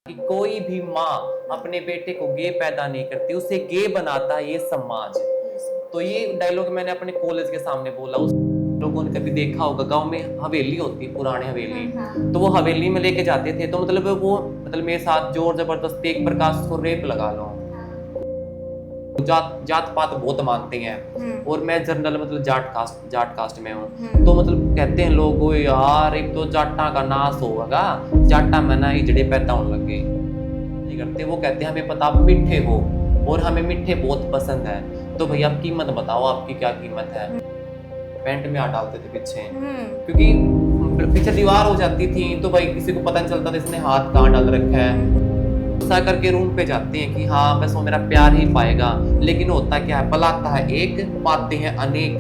कि कोई भी माँ अपने बेटे को गे पैदा नहीं करती, उसे गे बनाता है ये समाज। तो ये डायलॉग मैंने अपने कॉलेज के सामने बोला। उस लोगों ने कभी देखा होगा, गांव में हवेली होती है, पुरानी हवेली, तो वो हवेली में लेके जाते थे, तो मतलब मेरे साथ जोर जबरदस्ती एक प्रकार से रेप लगा लो। जात पात बहुत मानते हैं और मैं जनरल मतलब जाट कास्ट में हूँ, तो मतलब कहते हैं लोग ओ यार एक तो जाटा का नाश होगा, जाटा में ना इजड़े पैदा होने लगे नहीं करते। वो कहते हैं हमें पता आप मीठे हो और हमें मीठे बहुत पसंद है, तो भैया आप कीमत बताओ, आपकी क्या कीमत है। पैंट में हाथ डालते थे पीछे, क्योंकि पीछे दीवार हो जाती थी तो भाई किसी को पता नहीं चलता था इसने हाथ कहाँ डाल रखा है। गुस्सा करके रूम पे जाते हैं कि हाँ बस वो मेरा प्यार ही पाएगा, लेकिन होता क्या है, पलाता है एक, पाते हैं अनेक।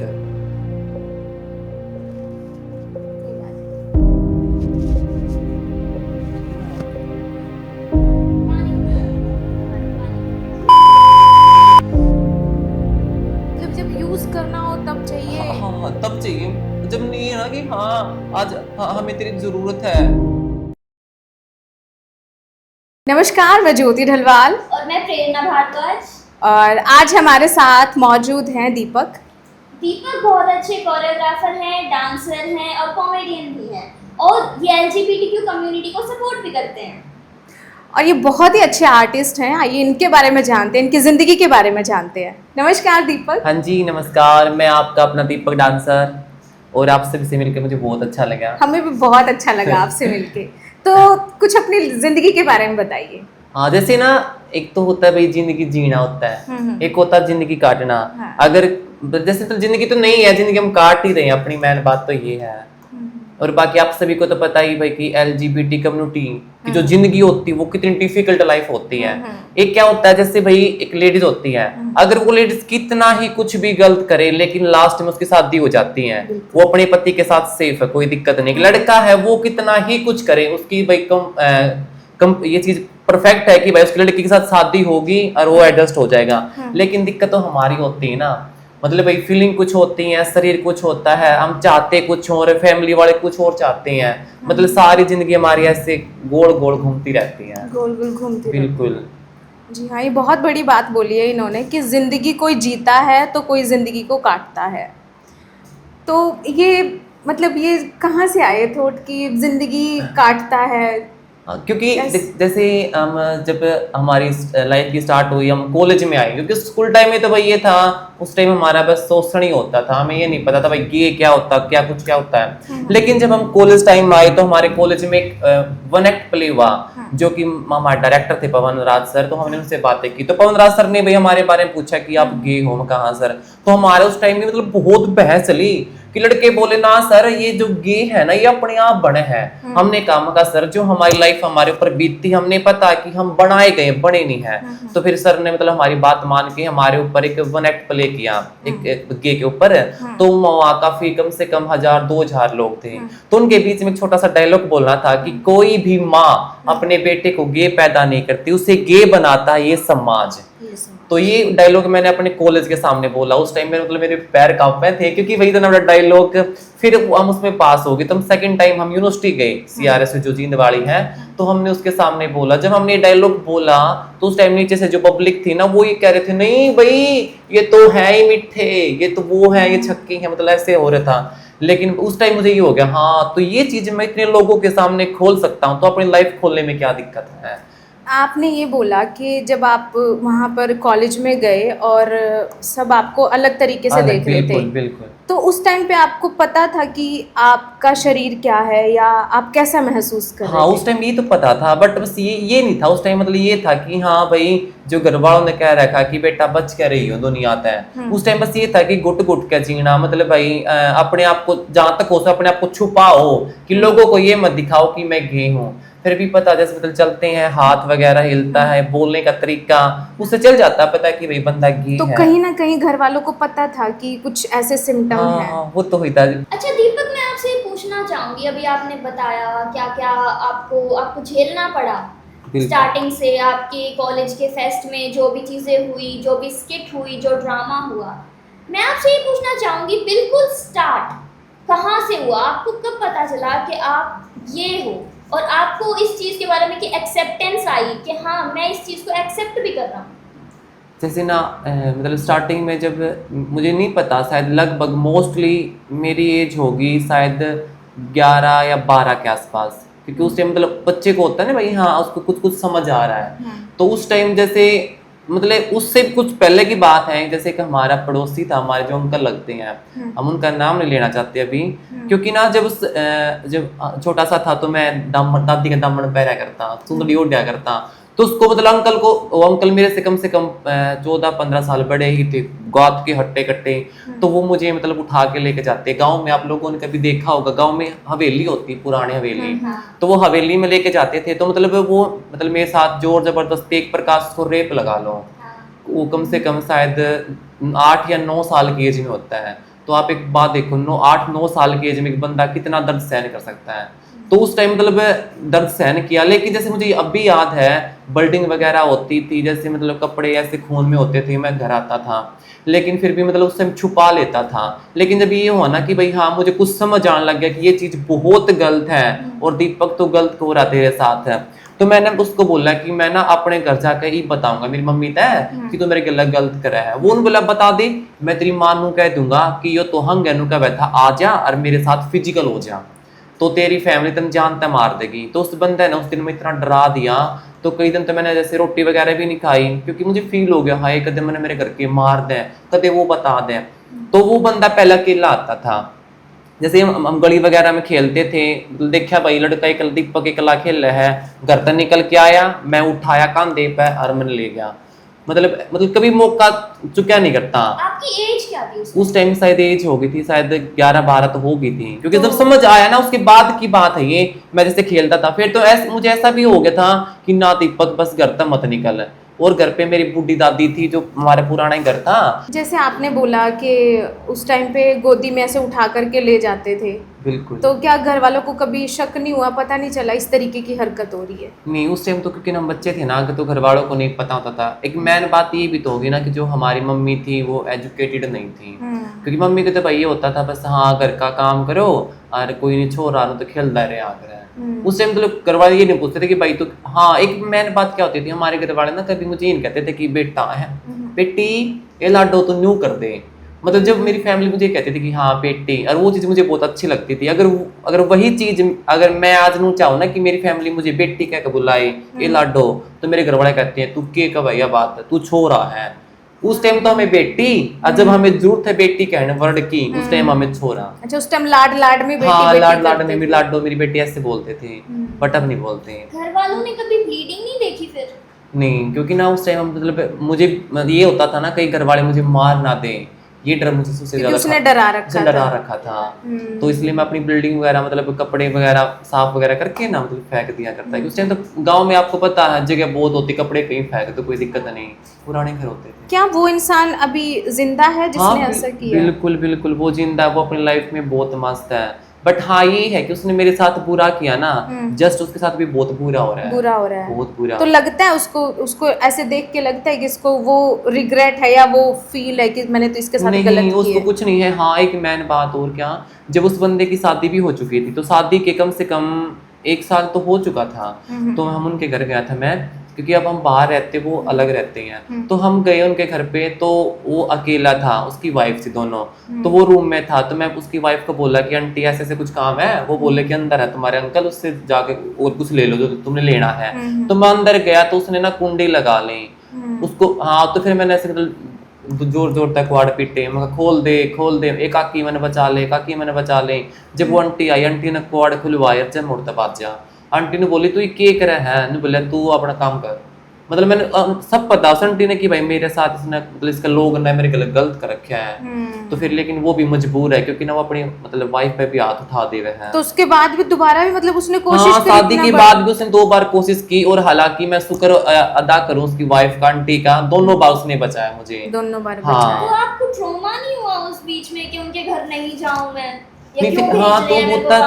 जब यूज करना हो तब चाहिए। हाँ तब चाहिए, जब नहीं है ना कि हाँ आज हमें तेरी जरूरत है। नमस्कार, मैं ज्योति ढलवाल और मैं प्रेरणा भारद्वाज। और आज हमारे साथ मौजूद हैं दीपक। दीपक बहुत अच्छे कोरियोग्राफर हैं, डांसर हैं और कॉमेडियन भी हैं, और ये एलजीबीटीक्यू कम्युनिटी को सपोर्ट भी करते हैं। और ये बहुत ही अच्छे आर्टिस्ट हैं। आइए इनके बारे में जानते हैं, इनकी ज़िंदगी के बारे में जानते हैं। नमस्कार दीपक। हाँ जी नमस्कार, मैं आपका अपना दीपक डांसर, और आपसे भी मिलकर मुझे बहुत अच्छा लगा। हमें भी बहुत अच्छा लगा आपसे मिलके। तो कुछ अपनी ज़िंदगी के बारे में बताइए। हाँ जैसे ना, एक तो होता है भाई जिंदगी जीना होता है, एक होता है जिंदगी काटना। हाँ। अगर जैसे तो जिंदगी तो नहीं है, जिंदगी हम काट ही रहे हैं अपनी, मेन बात तो ये है। और बाकी आप सभी को तो पता ही भाई कि एलजीबीटी कम्युनिटी की जो जिंदगी होती है वो कितनी डिफिकल्ट लाइफ होती है। एक क्या होता है, जैसे भाई एक लेडीज होती है, अगर वो लेडीज कितना ही कुछ भी गलत करे लेकिन लास्ट में उसकी शादी हो जाती है, वो अपने पति के साथ सेफ है, कोई दिक्कत नहीं। लड़का है वो कितना ही कुछ करे, उसकी भाई ये चीज परफेक्ट है कि भाई उसकी लड़की के साथ शादी होगी और वो एडजस्ट हो जाएगा। लेकिन दिक्कत तो हमारी होती है ना, मतलब भाई फीलिंग कुछ होती है, शरीर कुछ होता है, हम चाहते कुछ और, फैमिली वाले कुछ और चाहते हैं, मतलब सारी जिंदगी हमारी ऐसे गोल गोल घूमती रहती है। गोल गोल घूमती बिल्कुल जी हाँ, ये बहुत बड़ी बात बोली है इन्होंने कि ज़िंदगी कोई जीता है तो कोई ज़िंदगी को काटता है। तो ये मतलब ये कहाँ से आए थॉट कि ज़िंदगी काटता है? क्योंकि जैसे हम जब हमारी लाइफ की स्टार्ट हुई, हम कॉलेज में आए, क्योंकि स्कूल टाइम में तो भाई ये था, उस टाइम हमारा बस शोषण ही होता था, हमें ये नहीं पता था भाई ये क्या होता, क्या कुछ क्या होता है। लेकिन जब हम कॉलेज टाइम में आए तो हमारे कॉलेज में एक वन एक्ट प्ले हुआ, जो कि हमारे डायरेक्टर थे पवन राज सर, तो हमने उनसे बातें की, तो पवन राज सर ने भाई हमारे बारे में पूछा कि आप गे हो, कहाँ सर। तो हमारे उस टाइम में मतलब बहुत बहस चली कि लड़के बोले ना सर ये जो गे है ना ये अपने आप बने हैं। हमने कहा सर जो हमारी लाइफ हमारे ऊपर बीतती, हमने पता कि हम बनाए गए, बने नहीं है। तो फिर सर ने मतलब हमारी बात मान के हमारे ऊपर एक वन एक्ट प्ले किया, एक गे के ऊपर। तो वहाँ काफी कम से कम 1000-2000 लोग थे, तो उनके बीच में एक छोटा सा डायलॉग बोलना था कि कोई भी माँ अपने बेटे को गे पैदा नहीं करती, उसे गे बनाता है ये समाज। तो ये डायलॉग मैंने अपने कॉलेज के सामने बोला। उस टाइम में मतलब मेरे पैर कांपे थे, क्योंकि वही इतना बड़ा डायलॉग। फिर हम उसमें पास हो गए, तो हम सेकंड टाइम हम यूनिवर्सिटी गए, सीआरएस जो जींदवाड़ी है, तो हमने उसके सामने बोला। जब हमने डायलॉग बोला तो उस टाइम नीचे से जो पब्लिक थी ना, वो ये कह रहे थे नहीं भाई ये तो है ही मिठे, ये तो वो है, ये छक्के हैं, मतलब ऐसे हो रहा था। लेकिन उस टाइम मुझे ये हो गया, हाँ तो ये चीज मैं इतने लोगों के सामने खोल सकता हूँ, तो अपनी लाइफ खोलने में क्या दिक्कत है। आपने ये बोला कि जब आप वहाँ पर कॉलेज में गए और सब आपको अलग तरीके से देख रहे थे, बिल्कुल। तो उस टाइम पे आपको पता था कि आपका शरीर क्या है या आप कैसा महसूस कर रहे थे? हाँ उस टाइम ये तो पता था, बट बस ये नहीं था उस टाइम, मतलब ये था कि हाँ भाई जो घर वालों ने कह रखा कि बेटा बच कर रही हो दुनिया है, उस टाइम बस ये था कि गुट गुट के जीना, मतलब भाई अपने आप को जहां तक हो सके अपने आप को छुपाओ, कि लोगों को ये मत दिखाओ कि मैं गे हूँ। फिर भी पता जैसे मतलब चलते हैं, हाथ वगैरह हिलता है, बोलने का तरीका, उससे चल जाता है पता कि भाई बंदा गे तो है। कहीं ना कहीं घर वालों को पता था कि कुछ ऐसे सिम्टम हैं। वो तो हुई था। अच्छा दीपक, मैं आपसे पूछना चाहूंगी, अभी आपने बताया क्या क्या आपको झेलना पड़ा स्टार्टिंग से, आपके कॉलेज के फेस्ट में जो भी चीजें हुई, जो भी स्किट हुई, जो ड्रामा हुआ। मैं आपसे ये पूछना चाहूंगी, बिल्कुल स्टार्ट कहाँ से हुआ? आपको कब पता चला कि आप ये हो? और आपको इस चीज़ के बारे में कि एक्सेप्टेंस आई कि हाँ मैं इस चीज़ को एक्सेप्ट भी कर रहा हूँ? जैसे ना मतलब स्टार्टिंग में जब मुझे नहीं पता, शायद लगभग मोस्टली मेरी एज होगी शायद 11 या 12 के आसपास, क्योंकि उस टाइम मतलब बच्चे को होता है ना भाई, हाँ उसको कुछ कुछ समझ आ रहा है। तो उस टाइम जैसे मतलब उससे कुछ पहले की बात है, जैसे कि हमारा पड़ोसी था, हमारे जो अंकल लगते हैं, हम उनका नाम नहीं लेना चाहते अभी, क्योंकि ना जब छोटा सा था तो मैं दादी के दामन पे रहा करता, सुंदरी ओढ़ा करता, तो उसको मतलब अंकल को, वो अंकल मेरे से कम 14-15 साल बड़े ही थे, गात के हट्टे कट्टे, तो वो मुझे मतलब उठा के लेके जाते। गांव में आप लोगों ने कभी देखा होगा, गांव में हवेली होती, पुरानी हवेली, तो वो हवेली में लेके जाते थे। तो मतलब वो मतलब मेरे साथ जोर जबरदस्ती, एक प्रकार से उसको रेप लगा लो, वो कम से कम शायद 8 या 9 साल की एज में होता है। तो आप एक बात देखो, 8-9 साल की एज में एक बंदा कितना दर्द सहन कर सकता है। तो उस टाइम मतलब दर्द सहन किया, लेकिन जैसे मुझे अब भी याद है, ब्लीडिंग वगैरह होती थी, जैसे मतलब कपड़े ऐसे खून में होते थे, मैं घर आता था, लेकिन फिर भी मतलब उस टाइम छुपा लेता था। लेकिन जब ये हुआ ना कि भाई हाँ मुझे कुछ समझ आने लग गया कि ये चीज़ बहुत गलत है और दीपक तो गलत हो रहा तेरे साथ है, तो मैंने उसको बोला कि मैं ना अपने घर जाकर ही बताऊंगा, मेरी मम्मी तय कि तो मेरे गलत करा है। वो बोला बता दे, मैं तेरी मां नू कह दूंगा कि यो तो हंग है, का बैठा आ जा और मेरे साथ फिजिकल हो जा, तो तेरी फैमिली तुम जानता मार देगी। तो उस बंदे ने उस दिन में इतना डरा दिया, तो कई दिन तो मैंने जैसे रोटी वगैरह भी नहीं खाई, क्योंकि मुझे फील हो गया हाय कदे मैंने मेरे घर के मार दें, कदे वो बता दें। तो वो बंदा पहला अकेला आता था, जैसे हम गली वगैरह में खेलते थे, देखा भाई लड़का एक दीपक अकेला खेल रहा है, घर तक निकल के आया, मैं उठाया कांधे पे और मैंने ले गया। मतलब कभी मौका चुका नहीं करता। आपकी एज क्या थी उस टाइम शायद एज हो गई थी, शायद 11-12 तो हो गई थी, क्योंकि जब समझ आया ना उसके बाद की बात है ये, मैं जैसे खेलता था फिर तो मुझे ऐसा भी हो गया था कि ना दीपक बस घर तक मत निकल। और घर पे मेरी बूढ़ी दादी थी, जो हमारे पुराना ही घर था। जैसे आपने बोला कि उस टाइम पे गोदी में ऐसे उठा करके ले जाते थे, बिल्कुल। तो क्या घर वालों को कभी शक नहीं हुआ, पता नहीं चला इस तरीके की हरकत हो रही है? नहीं, उस टाइम तो क्योंकि हम बच्चे थे ना, तो घर वालों को नहीं पता होता था। एक मेन बात ये भी तो होगी ना कि जो हमारी मम्मी थी वो एजुकेटेड नहीं थी, क्योंकि मम्मी को तो भाई ये होता था बस हाँ घर का काम करो और कोई नहीं छोड़ रहा तो खेलता रहे आकर। उस टाइम तो लोग घर वाले ये नहीं पूछते थे कि भाई तो हाँ, एक मेन बात क्या होती थी, हमारे घर वाले ना कभी मुझे ये नहीं कहते थे कि बेटा है बेटी ये लाडो तो न्यू कर दे। मतलब जब मेरी फैमिली मुझे कहती थी कि हाँ बेटी, और वो चीज़ मुझे बहुत अच्छी लगती थी। अगर वही चीज़ अगर मैं आज नू चाहूँ ना कि मेरी फैमिली मुझे बेटी कह के बुलाए, ये लाडो, तो मेरे घर वाले कहते हैं तू के का भैया बात है, तू छोरा है। उस टाइम तो हमें बेटी, और जब हमें जरूरत है बेटी कहने वर्ड की, उस टाइम हमें छोरा। अच्छा, उस टाइम लाड में बेटी हाँ, बेटी लाड करते में थे। मेरी लाडो मेरी बेटी ऐसे बोलते थे, बट अब नहीं बोलते। घर वालों ने कभी ब्लीडिंग नहीं देखी फिर? नहीं, क्योंकि ना उस टाइम मतलब मुझे ये होता था ना कई घर वाले मुझे मार ना दें, ये डर मुझे सबसे क्योंकि ज्यादा उसने डरा रखा था। तो इसलिए मैं अपनी बिल्डिंग वगैरह मतलब कपड़े वगैरह साफ वगैरह करके ना मतलब फेंक दिया करता है। उस टाइम तो गांव में आपको पता है जगह बहुत होती, कपड़े कहीं फेंक तो कोई दिक्कत नहीं, पुराने घर होते थे। क्या वो इंसान अभी जिंदा है जिसने ऐसा किया? बिल्कुल बिल्कुल, वो जिंदा है, वो अपनी लाइफ में बहुत मस्त है। बट हाँ ये है कि उसने मेरे साथ बुरा किया ना, जस्ट उसके साथ भी बहुत बुरा हो रहा है, बहुत बुरा। तो लगता है उसको ऐसे देख के लगता है कि इसको वो रिग्रेट है या वो फील है कि मैंने तो इसके साथ गलत किया? उसको कुछ नहीं है। हाँ एक मैन बात और क्या, जब उस बंदे की शादी भी हो चुकी थी, तो शादी के कम से कम 1 साल तो हो चुका था, तो हम उनके घर गया था मैं, क्योंकि अब हम बाहर रहते, वो अलग रहते हैं। तो हम गए उनके घर पे, तो वो अकेला था, उसकी वाइफ थी दोनों, तो वो रूम में था। तो मैं उसकी वाइफ को बोला कि आंटी ऐसे ऐसे कुछ काम है, वो बोले कि अंदर है तुम्हारे अंकल, उससे जाके और कुछ ले लो जो तुमने लेना है। तो मैं अंदर गया तो उसने ना कुंडी लगा ली उसको। हाँ तो फिर मैंने ऐसे जोर जोर तक वाड़ पीटे, मैं खोल दे, एक आकी मैंने बचा ले। जब वो आंटी आई, आंटी ने क्वाड खुलवाया, जब मुड़ता बाज जा। आंटी ने बोली तू ये के कर है, ने बोला तू अपना काम कर। मतलब मैंने सब पता उस आंटी ने कि भाई मेरे साथ इसने मतलब इसका लोग ने मेरे गलत कर रखा है। तो फिर लेकिन वो भी मजबूर है, क्योंकि ना वो अपनी मतलब वाइफ पे भी हाथ उठा दे रहे हैं। तो उसके बाद भी दोबारा भी मतलब उसने कोशिश हाँ, शादी के बाद भी उसने 2 बार कोशिश की, और हालांकि मैं शुक्र अदा करूं उसकी वाइफ का, आंटी का, दोनों बार उसने बचाया मुझे, दोनों बार हाँ। बचाया। तो आपको ट्रॉमा नहीं हुआ उस बीच में कि उनके घर नहीं जाऊं मैं, नहीं फिर हाँ तो होता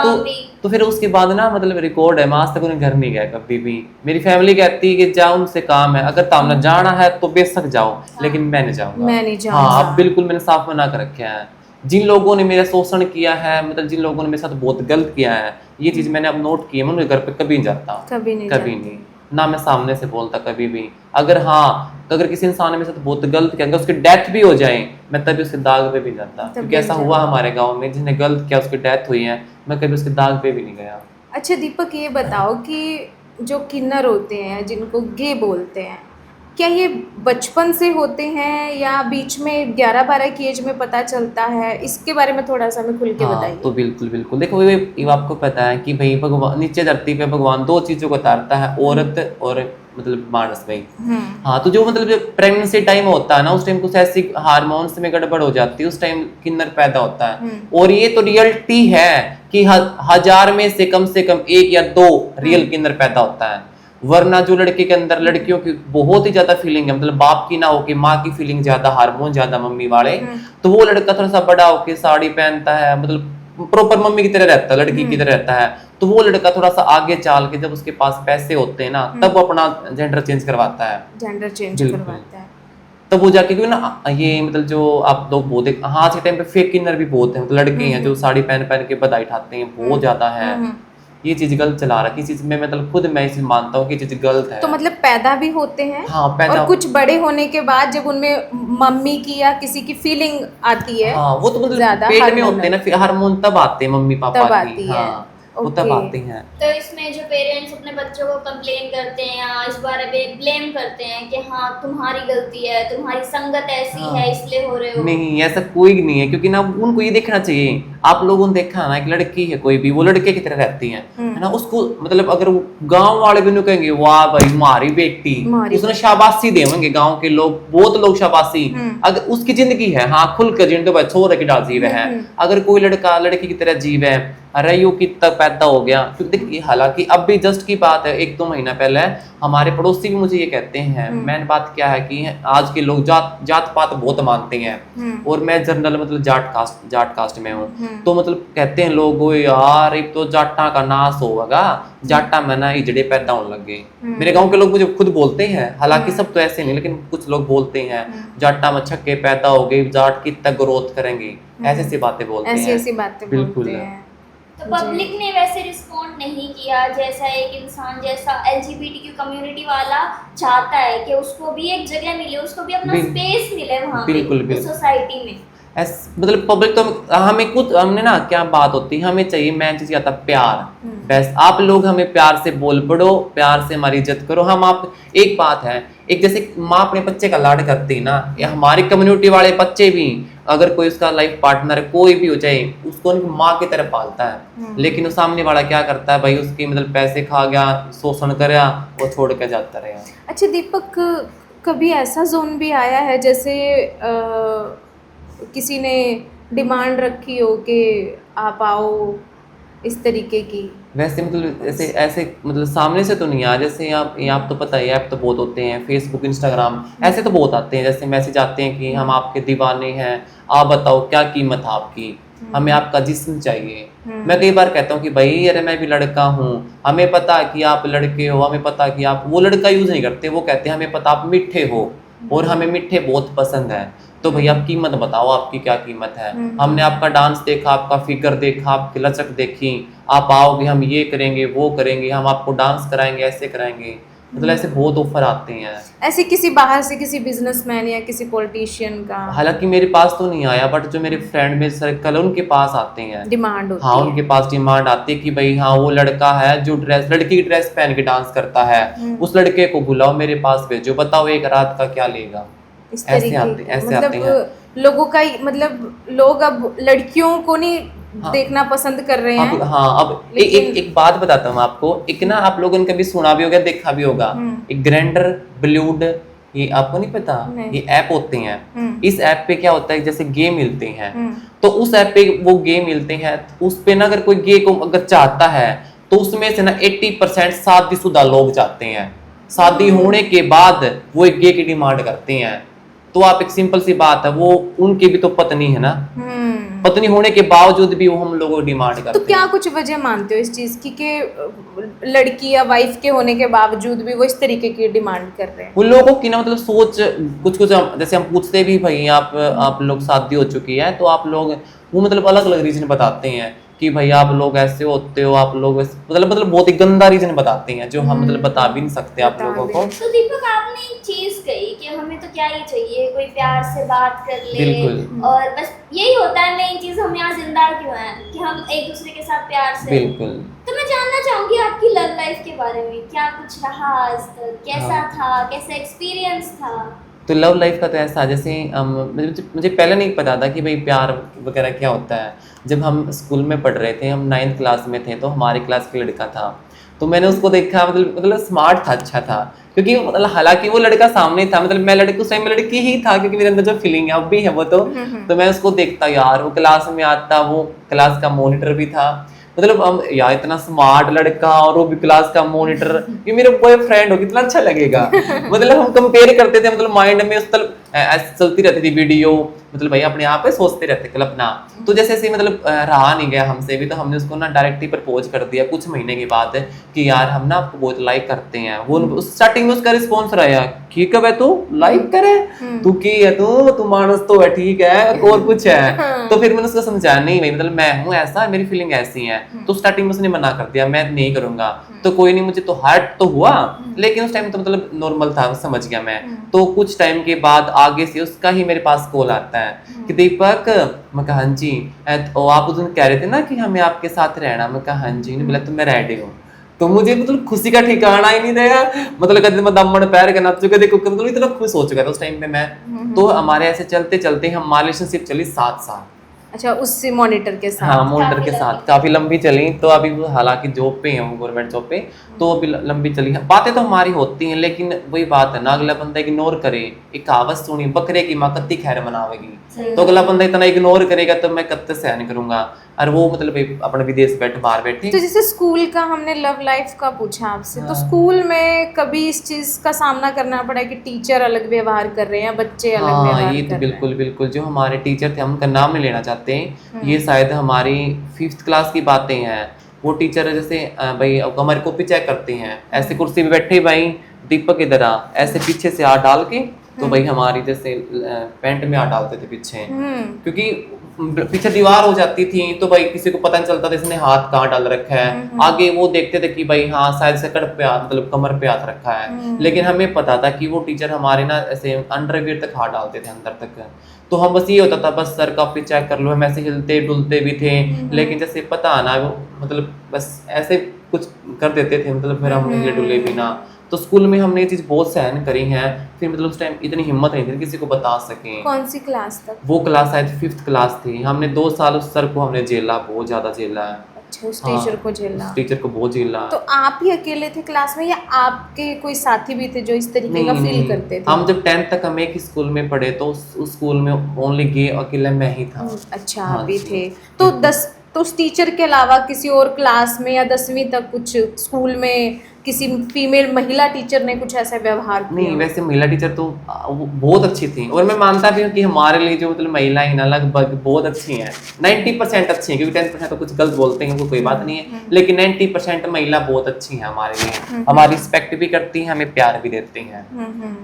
तो फिर उसके बाद ना मतलब रिकॉर्ड है, मैं आज तक उन्हें घर नहीं गया कभी भी। मेरी फैमिली कहती है कि जाओ उनसे काम है, अगर तामना जाना है तो बेशक जाओ, लेकिन मैं नहीं जाऊंगा। मैं नहीं जाऊंगा। हाँ अब बिल्कुल मैंने साफ मना कर रखा है, जिन लोगों ने मेरा शोषण किया है, मतलब जिन लोगों ने मेरे साथ बहुत गलत किया है, ये चीज मैंने अब नोट की है, मैं उनके घर पे कभी नहीं जाता, कभी नहीं कभी जाते। नहीं, ना मैं सामने से बोलता कभी भी। अगर हाँ, अगर किसी इंसान ने मेरे साथ बहुत गलत किया, अगर उसकी डेथ भी हो जाए, मैं तभी उसके दाग पे भी नहीं जाता, तब क्योंकि भी ऐसा नहीं हुआ जाता। हमारे गाँव में, जिसने गलत किया उसकी डेथ हुई है, मैं कभी उसके दाग पे भी नहीं गया। अच्छा दीपक, ये बताओ कि जो किन्नर होते हैं जिनको गे बोलते हैं, क्या ये बचपन से होते हैं या बीच में 11-12 की एज में पता चलता है? इसके बारे में थोड़ा सा हमें खुल के हाँ, बताइए। तो बिल्कुल बिल्कुल, देखो ये आपको पता है कि भाई भगवान नीचे धरती पे भगवान दो चीजों को उतारता है, औरत और मतलब मानस भाई। हाँ, तो जो मतलब जो प्रेगनेंसी टाइम होता है ना, उस टाइम कुछ ऐसी हार्मोन्स में गड़बड़ हो जाती है, उस टाइम किन्नर पैदा होता है। और ये तो रियलिटी है कि 1000 में से कम 1 या 2 रियल किन्नर पैदा होता है, वरना जो लड़के के अंदर लड़कियों की बहुत ही ज्यादा फीलिंग है, मतलब बाप की ना होके माँ की फीलिंग ज्यादा, हार्मोन ज्यादा मम्मी वाले, तो वो लड़का थोड़ा सा बड़ा होके साड़ी पहनता है, मतलब प्रॉपर मम्मी की तरह रहता है, लड़की की तरह रहता है, तो वो लड़का थोड़ा सा आगे चाल के जब उसके पास पैसे होते हैं ना, तब वो अपना जेंडर चेंज करवाता है, जेंडर चेंज बिल्कुल। करवाता है। तब वो जाके, क्योंकि ना ये मतलब जो आप लोग बहुत हाँ, आज के टाइम पे फेक किन्नर भी बहुत है, मतलब लड़के हैं जो साड़ी पहन पहन के बधाई उठाते हैं, बहुत ज्यादा है। ये चीज गलत चला रखी है, चीज में मतलब खुद मैं इसे मानता हूँ कि चीज गलत है। तो मतलब पैदा भी होते हैं, हाँ, पैदा, और कुछ बड़े होने के बाद जब उनमें मम्मी की या किसी की फीलिंग आती है, हाँ, वो तो मतलब ज्यादा पेट में हार्मोनल, होते हैं ना, फिर हार्मोन तब आते हैं मम्मी पापा तब की। आती है। हाँ, वो तब ओके। आते हैं। तो इसमें जो पेरेंट्स अपने बच्चों को कंप्लेन करते हैं या इस बारे में ब्लेम करते हैं कि हाँ तुम्हारी गलती है, तुम्हारी संगत ऐसी हाँ। है इसलिए हो रहे हो, नहीं, ऐसा कोई नहीं है, क्योंकि ना उनको ये देखना चाहिए, आप लोगों ने देखा ना, एक लड़की है कोई भी, वो लड़के की तरह रहती है ना, उसको मतलब अगर गांव वाले भी नहीं कहेंगे वाह भाई हमारी बेटी, हमारी उसने शाबाशी देंगे, गांव के लोग, बहुत लोग शाबाशी, अगर उसकी जिंदगी है, हाँ खुल कर जीने दो भाई, छोड़ के डाल जीव है। अगर कोई लड़का लड़की की तरह जीव है, अरे यू कि तक पैदा हो गया, क्योंकि देखिए हालांकि अब भी जस्ट की बात है, 1-2 महीना पहले हमारे पड़ोसी भी मुझे ये कहते हैं, मेन बात क्या है कि आज के लोग जात पात बहुत मानते हैं, और मैं जनरल मतलब जाट कास्ट में हूँ, तो मतलब कहते हैं लोग ओ यार एक तो जाटा का नाश होगा, जाटा में ना इजड़े पैदा होने लग गए। मेरे गांव के लोग मुझे खुद बोलते हैं, हालांकि सब तो ऐसे नहीं, लेकिन कुछ लोग बोलते हैं जाटा में छक्के पैदा हो गए, जाट की तक ग्रोथ करेंगे, ऐसी ऐसी बातें बोलते हैं, ऐसी बातें बिल्कुल बोलते हैं। तो पब्लिक ने वैसे रिस्पॉन्ड नहीं किया जैसा एक इंसान, जैसा LGBTQ कम्युनिटी वाला चाहता है कि उसको भी एक जगह मिले, उसको भी अपना स्पेस मिले वहाँ पे सोसाइटी में। मतलब पब्लिक तो हमें खुद, हमने ना क्या बात होती है, हमें चाहिए मेन चीज क्या था, प्यार। बस आप लोग हमें प्यार से बोल पड़ो, प्यार से हमारी इज्जत करो। हम आप एक बात है, एक जैसे माँ अपने बच्चे का लाड करती है ना, या हमारी कम्युनिटी वाले बच्चे भी, अगर कोई उसका लाइफ पार्टनर कोई भी हो जाए, उसको उनकी माँ की तरह पालता है, लेकिन उस सामने वाला क्या करता है भाई, उसकी मतलब पैसे खा गया, शोषण कराया, वो छोड़ के जाता रहा। अच्छा दीपक, कभी ऐसा जोन भी आया है जैसे किसी ने डिमांड रखी हो कि आप आओ, इस तरीके की? वैसे मतलब ऐसे मतलब सामने से तो नहीं आया, जैसे आप तो पता ही है, ऐप तो बहुत होते हैं, फेसबुक इंस्टाग्राम ऐसे तो बहुत आते हैं, जैसे मैसेज आते हैं कि हम आपके दीवाने हैं, आप बताओ क्या कीमत है आपकी, हमें आपका जिस्म चाहिए। मैं कई बार कहता हूँ कि भाई अरे मैं भी लड़का हूँ, हमें पता है कि आप लड़के हो, हमें पता है कि आप, वो लड़का यूज नहीं करते, वो कहते हैं हमें पता आप मीठे हो और हमें मीठे बहुत पसंद है, तो भैया आप कीमत बताओ, आपकी क्या कीमत है। हमने आपका डांस देखा, आपका फिगर देखा, आपकी लचक देखी, आप आओगे हम ये करेंगे वो करेंगे, हम आपको डांस कराएंगे, ऐसे कराएंगे, मतलब ऐसे बहुत ऑफर आते हैं। ऐसे किसी बाहर से किसी बिजनेसमैन या किसी पॉलिटिशियन का? हालांकि मेरे पास तो नहीं आया, बट जो मेरे फ्रेंड में सर्कल है उनके पास आते हैं, डिमांड होती हाँ है। उनके पास डिमांड आती है कि भाई हाँ वो लड़का है जो लड़की की ड्रेस पहन के डांस करता है, उस लड़के को बुलाओ मेरे पास भेजो, बताओ एक रात का क्या लेगा। इस तरीके ऐसे आते हैं। लोगों का मतलब लोग अब लड़कियों को नहीं देखना पसंद कर रहे हैं। अब एक बात बताता हूँ आपको, एक ना आप लोगों ने कभी सुना भी होगा, देखा भी होगा, एक ग्राइंडर, ब्लूड, ये आपको नहीं पता? ये ऐप होते हैं। इस ऐप पे क्या होता है, जैसे गेम मिलते हैं, तो उस ऐप पे वो गेम मिलते हैं, उस पे ना अगर कोई गे को अगर चाहता है, तो उसमें से ना 80% शादीशुदा लोग चाहते हैं, शादी होने के बाद वो एक गे की डिमांड करते हैं। तो आप एक सिंपल सी बात है, वो उनकी भी तो पत्नी है ना, पत्नी होने के बावजूद भी वो हम लोगों को डिमांड तो करते हैं। क्या कुछ वजह मानते हो इस चीज की कि लड़की या वाइफ के होने के बावजूद भी वो इस तरीके की डिमांड कर रहे हैं? उन लोगों की ना मतलब सोच कुछ कुछ जैसे हम पूछते भी भाई आप लोग शादी हो चुकी है तो आप लोग वो मतलब अलग अलग रीजन बताते हैं कि भाई आप लोग ऐसे होते हो, आप लोग मतलब बहुत ही गंदा रीजन बताते हैं जो हम मतलब बता भी नहीं सकते आप बता लोगों भी को। तो दीपक आपने एक चीज कही कि हमें तो क्या ही चाहिए, कोई प्यार से बात कर ले बिल्कुल। और बस यही होता है मेन चीज, हम यहाँ जिंदा क्यों हैं कि हम एक दूसरे के साथ प्यार से। बिल्कुल। तो मैं जानना चाहूंगी आपकी लव लाइफ के बारे में, क्या कुछ रहा आज तक, कैसा हाँ। था, कैसा एक्सपीरियंस था? तो लव लाइफ का तो ऐसा जैसे मुझे पहले नहीं पता था कि भाई प्यार वगैरह क्या होता है। जब हम स्कूल में पढ़ रहे थे, हम 9th क्लास में थे, तो हमारी क्लास का लड़का था, तो मैंने उसको देखा, मतलब स्मार्ट था, अच्छा था, क्योंकि मतलब हालांकि वो लड़का सामने था, मतलब मैं लड़की उस टाइम में लड़की ही था क्योंकि मेरे अंदर जो फीलिंग है अब भी है वो तो मैं उसको देखता यार, वो क्लास में आता, वो क्लास का मॉनिटर भी था, मतलब हम यार इतना स्मार्ट लड़का और वो भी क्लास का मॉनिटर, ये मेरा बॉयफ्रेंड हो कितना अच्छा लगेगा। मतलब हम कंपेयर करते थे, मतलब माइंड में उस तरफ ऐसे चलती रहती थी वीडियो, मतलब भाई अपने आप पे सोचते रहते कल्पना। तो जैसे ऐसे मतलब रहा नहीं गया हमसे भी, तो हमने उसको ना डायरेक्टली प्रपोज कर दिया कुछ महीने के बाद कि यार हम ना आपको बहुत लाइक करते हैं। वो स्टार्टिंग में उसका रिस्पॉन्स रहा कि कब है तू लाइक करे, तू की है, तू मानस तो है, ठीक है और कुछ है। तो फिर मैंने उसको समझाया नहीं भाई मतलब मैं हूँ ऐसा, मेरी फीलिंग ऐसी है। तो स्टार्टिंग में उसने मना कर दिया, मैं नहीं करूंगा। तो कोई नहीं, मुझे तो हर्ट तो हुआ, लेकिन उस टाइम तो मतलब नॉर्मल था, समझ गया मैं। तो कुछ टाइम के बाद आगे से उसका ही मेरे पास कॉल आता है कि दीपक, मैं कहा हाँ जी, तो आप उस दिन कह रहे थे ना कि हमें आपके साथ रहना, मैं कहा हाँ जी, बोला तो मैं रेडी हूँ। तो मुझे मतलब खुशी का ठिकाना ही नहीं रहेगा, मतलब कभी मैं दमन पैर के नाच चुके थे, मतलब इतना खुश हो चुका था उस टाइम पे मैं। तो हमारे ऐसे चलते चलते हमारी रिलेशनशिप चली 7 साल। अच्छा, उससे मॉनिटर के साथ? हाँ, मॉनिटर के काफी साथ लंबी। काफी लंबी चली। तो अभी वो हालांकि जॉब पे है, वो गवर्नमेंट जॉब पे, तो अभी लंबी चली है। बातें तो हमारी होती हैं, लेकिन वही बात है ना, अगला बंदा इग्नोर करे। एक कहावत सुनी, बकरे की माँ कत्ती खैर मनावेगी। तो अगला बंदा इतना इग्नोर करेगा तो मैं कत्ते सहन करूंगा। और वो मतलब अपने विदेश बाहर बैठे। तो जैसे स्कूल का हमने लव लाइफ का पूछा आपसे, तो हाँ। स्कूल में कभी इस चीज का सामना करना पड़ा कि टीचर अलग व्यवहार कर रहे हैं, बच्चे अलग हाँ, व्यवहार ये कर तो रहे हैं? बिल्कुल बिल्कुल, जो हमारे टीचर थे, हम उनका नाम नहीं लेना चाहते हैं, ये शायद हमारी 5th क्लास की बातें हैं। वो टीचर जैसे भाई अब हमारी कॉपी चेक करते हैं, ऐसे कुर्सी पे बैठे भाई दीपक की तरह ऐसे पीछे से हाथ डाल के, तो भाई हमारी जैसे पैंट में हाथ डालते थे पीछे, क्योंकि पीछे दीवार हो जाती थी, तो भाई किसी को पता नहीं चलता था इसने हाथ कहाँ डाल रखा है। आगे वो देखते थे कि भाई हाँ शायद सकड़ पे हाथ, मतलब कमर पे हाथ रखा है, लेकिन हमें पता था कि वो टीचर हमारे ना ऐसे अंडरवियर तक हाथ डालते थे, अंदर तक। तो हम बस ये होता था, बस सर कॉपी चेक कर लो, हम ऐसे हिलते डुलते भी थे, लेकिन जैसे पता ना वो मतलब बस ऐसे कुछ कर देते थे, मतलब फिर हम हिले डुले भी ना। तो स्कूल में हमने ये चीज बहुत सहन करी है। फिर मतलब उस टाइम इतनी हिम्मत नहीं थी किसी को बता सके। कौन सी क्लास तक? वो क्लास शायद 5th क्लास थी। हमने 2 साल उस सर को हमने झेला, बहुत ज्यादा झेला है। अच्छा, उस हाँ, टीचर को झेलना। उस टीचर को बहुत झेला। तो आप ही अकेले थे क्लास में या आपके कोई साथी भी थे जो इस तरीके का फील करते थे? हम जब 10th तक हम एक ही स्कूल में पढ़े, तो उस स्कूल में ओनली गे अकेले मैं ही था। अच्छा, हाँ आप भी जी। थे। तो उस टीचर के अलावा किसी और क्लास में या 10वीं तक कुछ स्कूल में किसी फीमेल महिला टीचर ने कुछ ऐसा व्यवहार किया? नहीं, वैसे महिला टीचर तो वो बहुत अच्छी थी, और मैं मानता भी हूँ कि हमारे लिए जो मतलब महिलाएं ना लगभग बहुत अच्छी हैं, 90% अच्छी हैं, क्योंकि 10% तो कुछ गलत बोलते हैं, कोई बात नहीं है, लेकिन 90% महिला बहुत अच्छी हैं हमारे लिए, हमारी रिस्पेक्ट भी करती हैं, हमें प्यार भी देती हैं।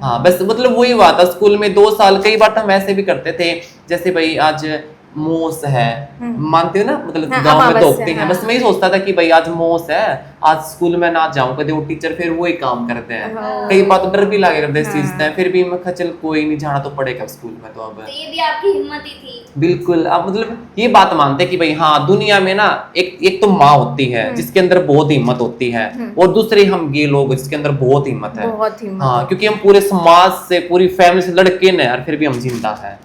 हाँ, बस मतलब वही बात है, स्कूल में 2 साल कई बार तो हम ऐसे भी करते थे, जैसे भाई आज मोस है, मानते हो ना, मतलब हाँ, गांव में अमावस्या, टोकते हैं। बस मैं ही सोचता था कि भाई आज मोस है, आज स्कूल में ना जाऊं, कभी वो टीचर फिर वही काम करते हैं। कई बार तो डर भी लगे करते इस चीज से, फिर भी मैं चल कोई नहीं, जाना तो पड़ेगा स्कूल में। तो अब तो ये भी आपकी हिम्मत ही थी? बिल्कुल, अब मतलब ये बात मानते हैं कि भाई हाँ, दुनिया में ना एक तो माँ होती है जिसके अंदर बहुत हिम्मत होती है, और दूसरे हम ये लोग जिसके अंदर बहुत हिम्मत है। बहुत हिम्मत। हाँ, क्योंकि हम पूरे समाज से, पूरी फैमिली से लड़के न यार, फिर भी हम जिंदा है।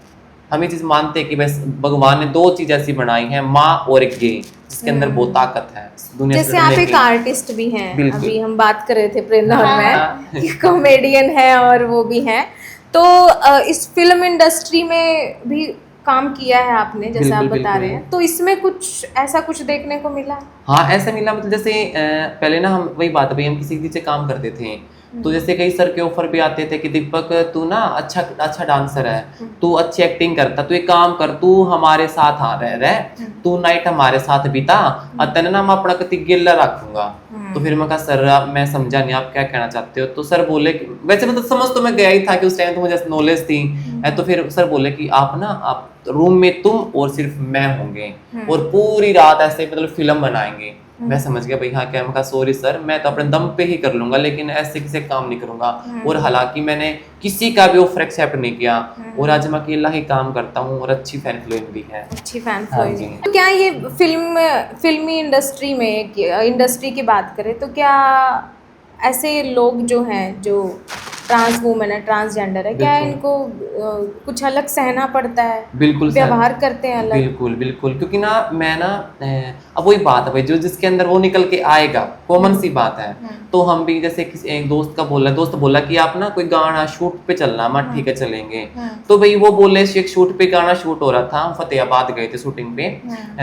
हम ये चीज मानते हैं कि बस भगवान ने 2 चीज ऐसी बनाई है, माँ और एक गे, जिसके अंदर बहुत ताकत है दुनिया से जैसे आप लड़ने एक की। आर्टिस्ट भी हैं, बिल्कुल। अभी हम बात कर रहे थे प्रेरणा और हाँ। मैं कि कॉमेडियन है और वो भी हैं, तो इस फिल्म इंडस्ट्री में भी काम किया है आपने, जैसे आप बिल्कुल, बता रहे बिल्कुल। हैं, तो इसमें कुछ ऐसा कुछ देखने को मिला? हाँ, ऐसा मिला, मतलब जैसे पहले ना हम वही बात है भाई, हम किसी से काम करते थे, तो जैसे कई सर के ऑफर भी आते थे कि दीपक तू ना अच्छा डांसर है, तू अच्छी एक्टिंग करता, तू एक काम कर, तू हमारे साथ आ रह तू नाइट हमारे साथ बिता, तेने ना मैं अपना कति गिल्ला रखूंगा। तो फिर मैं कहा सर मैं समझा नहीं आप क्या कहना चाहते हो। तो सर बोले वैसे मतलब समझ तो मैं गया ही था कि उस टाइम तो मुझे नॉलेज थी। तो फिर सर बोले कि आप रूम में तुम और सिर्फ मैं होंगे और पूरी रात ऐसे मतलब फिल्म बनाएंगे। मैं समझ गया भाई हाँ क्या। मैं कहा सॉरी सर मैं तो अपने दम पे ही कर लूंगा लेकिन ऐसे किसी काम नहीं करूंगा। और हालांकि मैंने किसी का भी ऑफर एक्सेप्ट नहीं किया और आज मैं अकेला ही काम करता हूँ और अच्छी फैन फॉलोइंग भी है। अच्छी फैन हाँ फॉलोइंग। जी। तो क्या ये फिल्मी इंडस्ट्री की बात करें तो क्या ऐसे लोग जो हैं जो ट्रांस वूमेन है, ट्रांसजेंडर है, क्या बिल्कुल। इनको कुछ अलग सहना पड़ता है? बिल्कुल सर। व्यवहार करते हैं अलग? बिल्कुल बिल्कुल क्योंकि ना मैं ना अब वही बात है भाई जो जिसके अंदर वो निकल के आएगा, कॉमन सी बात है। तो हम भी जैसे किसी एक दोस्त बोला कि आप ना कोई गाना शूट पे चलना, मैं ठीक है चलेंगे। तो भाई वो बोले एक शूट पे गाना शूट हो रहा था, हम फतेहाबाद गए थे शूटिंग पे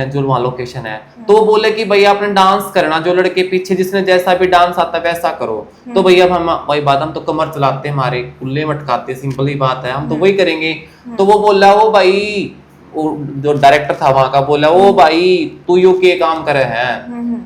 जो वहाँ लोकेशन है। तो वो बोले कि भाई आपने डांस करना, जो लड़के पीछे जिसने जैसा भी डांस आता वैसा करो। तो भैया हम वही बात, हम तो कमर चलाते हमारे कुल्ले मटकाते, सिंपल ही बात है, हम तो वही करेंगे। तो वो बोला ओ भाई, जो डायरेक्टर था वहां का बोला ओ भाई तू यू के काम करे है,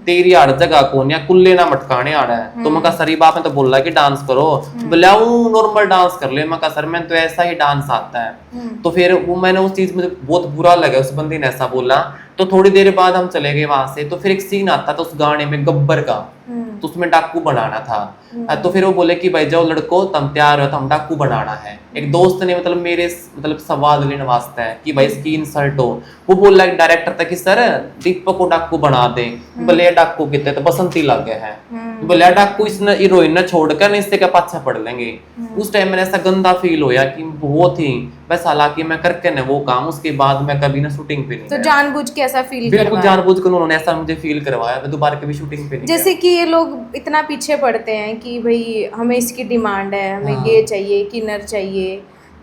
तेरी आड़ जगह कौन या कुल्ले ना मटकाने आ रहा है। तो मैं कहा सर बाप ने तो बोला कि डांस करो, बोला नॉर्मल डांस कर ले। मैं कहा सर मैं तो ऐसा ही डांस आता है। तो फिर वो मैंने उस चीज मुझे बहुत बुरा लगा, उस बंदे ने ऐसा बोला। तो थोड़ी देर बाद हम चले गए वहां से। तो फिर एक सीन आता था उस गाने में गब्बर का, तो उसमें डाकू बनाना था। तो फिर वो बोले कि भाई जाओ लड़को तुम तैयार हो, तो हम डाकू बनाना है। एक दोस्त ने मतलब मेरे सवाल लेने वास्ते है कि भाई इसकी इंसल्ट हो, वो बोला डायरेक्टर था कि सर दीपक को डाकू बना दे। बोले डाकू कितने तो बसंती लग गए हैं। बोले डाकू इसने हीरोइन ने छोड़कर नहीं इससे क्या पाछा पड़ लेंगे। उस टाइम मैंने ऐसा गंदा फील होया कि बहुत ही बस, हालांकि मैं करके न वो काम उसके बाद मैं कभी ना शूटिंग पे नहीं तो गया। जानबूझ के ऐसा फील बिल्कुल करवाया? जानबूझ कर उन्होंने ऐसा मुझे फील करवाया, मैं दोबारा कभी शूटिंग पे नहीं जैसे गया। कि ये लोग इतना पीछे पड़ते हैं कि भाई हमें इसकी डिमांड है, हमें हाँ। ये चाहिए, किन्नर चाहिए,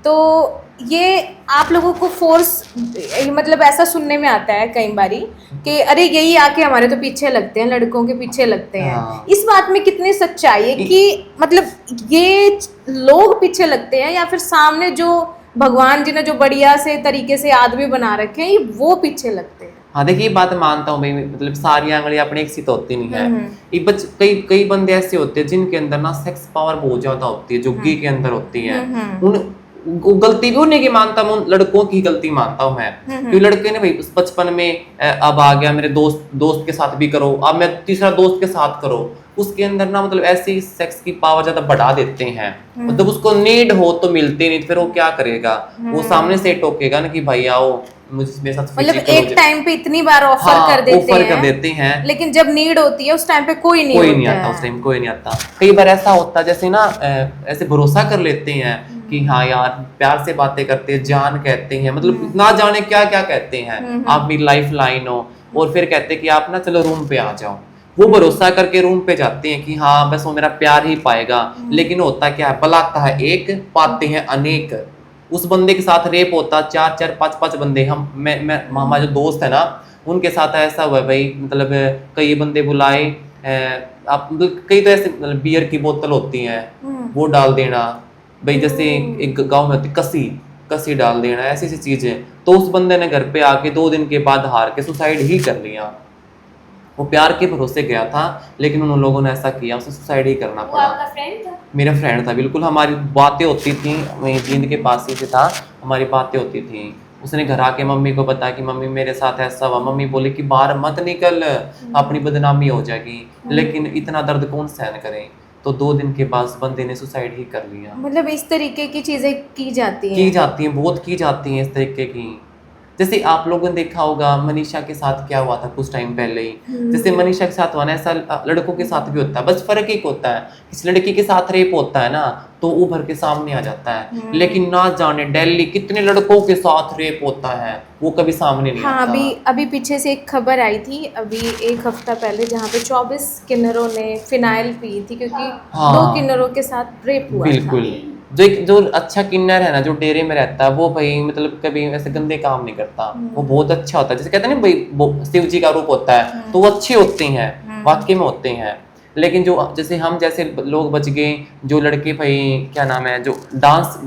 तो ये आप लोगों को फोर्स मतलब ऐसा सुनने में आता है कई बारी कि अरे यही आके हमारे तो पीछे लगते हैं, लड़कों के पीछे लगते हैं। हाँ। इस बात में कितनी सच्चाई है कि मतलब ये लोग पीछे लगते हैं या फिर सामने जो भगवान जी ने जो बढ़िया से तरीके से आदमी बना रखे हैं ये वो पीछे लगते हैं? हाँ देखिए ये बात मानता हूँ भाई, मतलब सारी आंगली अपने एक सी तो होती नहीं है। ये कई बंदे ऐसे होते हैं जिनके अंदर ना सेक्स पावर बहुत ज्यादा होती है, जो गी के अंदर होती है। गलती भी उन्हीं की मानता हूँ, लड़कों की गलती मानता हूँ मैं। क्योंकि लड़के ने भाई बचपन में अब आ गया मेरे दोस्त के साथ भी करो, अब मैं तीसरा दोस्त के साथ करो, उसके अंदर ना मतलब ऐसी सेक्स की पावर ज्यादा बढ़ा देते हैं। मतलब उसको नीड हो तो मिलती नहीं, फिर वो क्या करेगा, वो सामने से टोकेगा ना कि भाई आओ मुझे मेरे साथ मतलब physical एक टाइम पे इतनी बार ऑफर हाँ, कर देते ऑफर हैं, कर देते हैं, लेकिन जब नीड होती है उस टाइम पे कोई नहीं आता उस टाइम कोई नहीं आता। कई बार ऐसा होता है जैसे ना ऐसे भरोसा कर लेते हैं कि हाँ यार प्यार से बातें करते हैं, जान कहते हैं, मतलब ना जाने क्या क्या कहते हैं, आप मेरी लाइफ लाइन हो, और फिर कहते हैं कि आप ना चलो रूम पे आ जाओ। वो भरोसा करके रूम पे जाते हैं कि हाँ बस वो मेरा प्यार ही पाएगा, लेकिन होता क्या है, बुलाता है एक पाते हैं अनेक। उस बंदे के साथ रेप होता 4-4 5-5 बंदे। हमारे जो दोस्त है ना उनके साथ ऐसा हुआ भाई, मतलब कई बंदे बुलाए, आप मतलब कई तो ऐसे मतलब बियर की बोतल होती है वो डाल देना भाई, जैसे एक गांव में होती कसी डाल देना, ऐसी ऐसी चीजें। तो उस बंदे ने घर पे आके 2 दिन के बाद हार के सुसाइड ही कर लिया। वो प्यार के भरोसे गया था लेकिन उन लोगों ने ऐसा किया, उसे सुसाइड ही करना वो पड़ा। आपका फ्रेंड था? मेरा फ्रेंड था बिल्कुल, हमारी बातें होती थी, वहीं जींद के पास ही से था, हमारी बातें होती थी। उसने घर आके मम्मी को बताया कि मम्मी मेरे साथ ऐसा हुआ। मम्मी बोली कि बाहर मत निकल, अपनी बदनामी हो जाएगी, लेकिन इतना दर्द कौन सहन करे। तो 2 दिन के बाद बंदे ने सुसाइड ही कर लिया। मतलब इस तरीके की चीजें की जाती हैं? की जाती हैं, बहुत की जाती हैं इस तरीके की। जैसे आप लोगों ने देखा होगा मनीषा के साथ क्या हुआ था कुछ टाइम पहले ही, जैसे मनीषा के साथ हुआ ना, ऐसा लड़कों के साथ भी होता है, बस फर्क एक होता है, इस लड़की के साथ रेप होता है ना तो उभर के सामने आ जाता है, लेकिन ना जाने दिल्ली कितने लड़कों के साथ रेप होता है वो कभी सामने नहीं हाँ, आता। अभी पीछे से एक खबर आई थी अभी 1 हफ्ता पहले, जहाँ पे 24 किन्नरों ने फिनाइल पी थी क्योंकि हाँ। 2 किन्नरों के साथ रेप हुआ बिल्कुल। जो अच्छा किन्नर है ना, जो डेरे में रहता है, वो भाई मतलब कभी ऐसे गंदे काम नहीं करता, वो बहुत अच्छा होता है। जैसे कहते हैं ना भाई शिव जी का रूप होता है, तो वो अच्छे होते हैं, वाकई में होते हैं। लेकिन जो जैसे हम जैसे लोग बच गए, जो लड़के भाई क्या नाम है जो डांस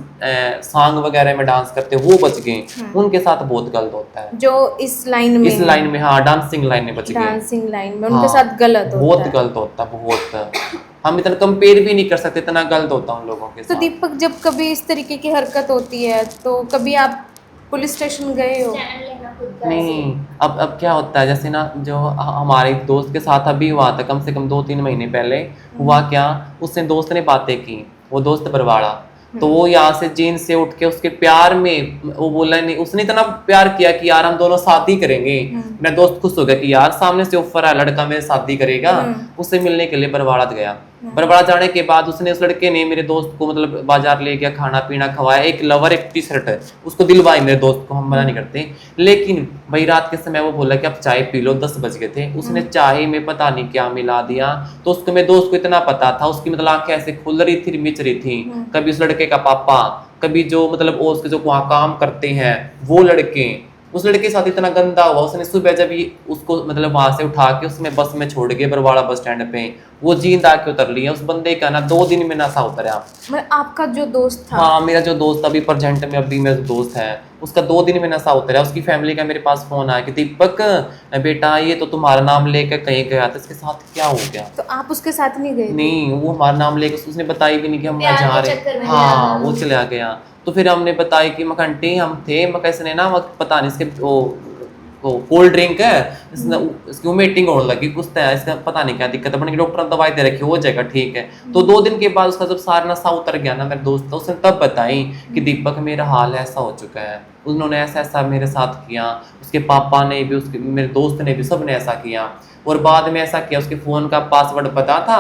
सॉन्ग वगैरह में डांस करते हैं वो बच गए, उनके साथ बहुत गलत होता है। जो इस लाइन में हाँ डांसिंग लाइन में बच गए, डांसिंग लाइन में हाँ, उनके साथ गलत होता बहुत है। गलत होता है बहुत। हम इतना कंपेयर भी नहीं कर सकते, इतना गलत होता है उन लोगों के तो साथ। दीपक, जब कभी इस तरीके की हरकत होती है तो कभी आप पुलिस स्टेशन गए हो? स्टैंड लेना खुद का नहीं, ऐसे। अब क्या होता है जैसे ना जो हमारे एक दोस्त के साथ अभी हुआ था, कम से कम 2-3 महीने पहले हुआ क्या, उसने दोस्त ने बातें की, वो दोस्त बरवाड़ा, तो वो यहाँ से जीन से उठ के उसके प्यार में वो बोला नहीं, उसने इतना प्यार किया कि यार हम दोनों शादी करेंगे। मेरा दोस्त खुश हो गया कि यार सामने से ऑफर है, लड़का मेरे शादी करेगा। उससे मिलने के लिए बरवाड़ा गया। बरवाड़ा जाने के बाद उसने उस लड़के ने मेरे दोस्त को मतलब बाजार ले गया, खाना पीना खवाया, एक लवर एक टी शर्ट उसको दिलवाई मेरे दोस्त को, हम मना नहीं करते। लेकिन भाई रात के समय वो बोला कि अब चाय पी लो, 10 बज गए थे, उसने चाय में पता नहीं क्या मिला दिया। तो उसको मेरे दोस्त को इतना पता था, उसकी मतलब आंखें ऐसे खुल रही थी, मिच रही थी। कभी उस लड़के का पापा, कभी जो मतलब वो उसके जो वहाँ काम करते हैं वो लड़के, उस लड़के के साथ इतना गंदा हुआ। उसने सुबह जब ये उसको मतलब वहां से उठा के उसमें बस में छोड़ के बरवाड़ा बस स्टैंड पे वो जींद आके उतर लिया। उस बंदे का ना 2 दिन में नशा उतरा। मतलब आपका जो दोस्त था? हाँ, मेरा जो दोस्त अभी प्रेजेंट में अभी मेरा दोस्त है, उसका 2 दिन में नशा उतरा। उसकी फैमिली का मेरे पास फोन आया कि दीपक बेटा ये तो तुम्हारा नाम लेकर कहीं गया था, इसके साथ क्या हो गया? तो आप उसके साथ नहीं गए? नहीं, वो हमारा नाम लेकर उसने बताई भी नहीं कि हम वहाँ प्यार जा के रहे चक्कर में हैं। हाँ, गया। वो चला गया। तो फिर हमने बताया कि मकंटी हम थे मकैसे ने ना पता नहीं इसके वो कोल्ड ड्रिंक है, इसकी मीटिंग होने लगी कुछ तो है, इसका पता नहीं क्या दिक्कत है, बल्कि डॉक्टर ने दवाई दे रखी हो जाएगा ठीक है। तो 2 दिन के बाद उसका जब सारा नशा उतर गया ना मेरे दोस्त का, उसने तब बताई कि दीपक मेरा हाल ऐसा हो चुका है, उन्होंने ऐसा ऐसा मेरे साथ किया, उसके पापा ने भी, उसके मेरे दोस्त ने भी, सब ने ऐसा किया। और बाद में ऐसा किया, उसके फ़ोन का पासवर्ड पता था,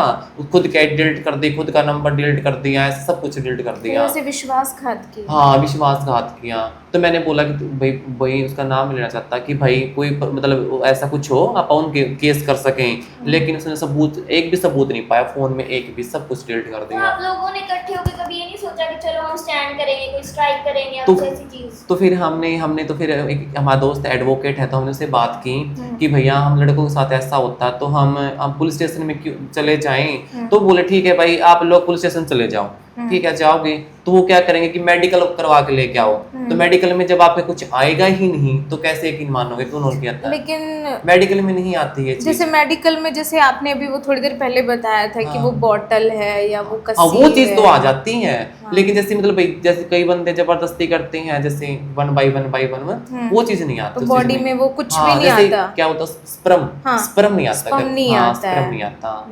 खुद का डिलीट कर दी, खुद का नंबर डिलीट कर दिया, ऐसा सब कुछ डिलीट कर दिया। ऐसे विश्वासघात किया? हाँ, विश्वासघात किया। तो मैंने बोला कि भाई उसका नाम लेना चाहता कि भाई कोई मतलब ऐसा कुछ हो आप उनके केस कर सकें, लेकिन उसने सबूत, एक भी सबूत नहीं पाया फ़ोन में, एक भी, सब कुछ डिलीट कर तो दिया। आप लोगों ने इकट्ठे होकर कभी ये नहीं सोचा कि चलो हम स्टैंड करेंगे, कोई स्ट्राइक करेंगे या तो- कुछ ऐसी चीज? तो फिर हमने तो फिर एक हमारा दोस्त एडवोकेट है, तो हमने उससे बात की कि भैया हम लड़कों के साथ ऐसा होता तो हम पुलिस स्टेशन में क्यों चले जाएं। तो बोले ठीक है भाई आप लोग पुलिस स्टेशन चले जाओ। ठीक है, जाओगे तो वो क्या करेंगे कि मेडिकल करवा के लेके आओ। तो मेडिकल में जब आपके कुछ आएगा ही नहीं तो कैसे यकीन मानोगे कि उन्होंने किया था? लेकिन मेडिकल में नहीं आती है जैसे मेडिकल में, जैसे आपने अभी वो थोड़ी देर पहले बताया था कि वो बॉटल है या वो हाँ, कस्सी वो चीज है। तो आ जाती है। लेकिन जैसे मतलब भाई जैसे कई बंदे जबरदस्ती करते हैं, जैसे 1 by 1 वो चीज नहीं आती। तो उस बॉडी चीज में वो कुछ हाँ, भी नहीं जैसे आता। क्या होता है स्पर्म, हाँ, स्पर्म नहीं आता। स्पर्म नहीं हाँ, आता है। स्पर्म नहीं आता,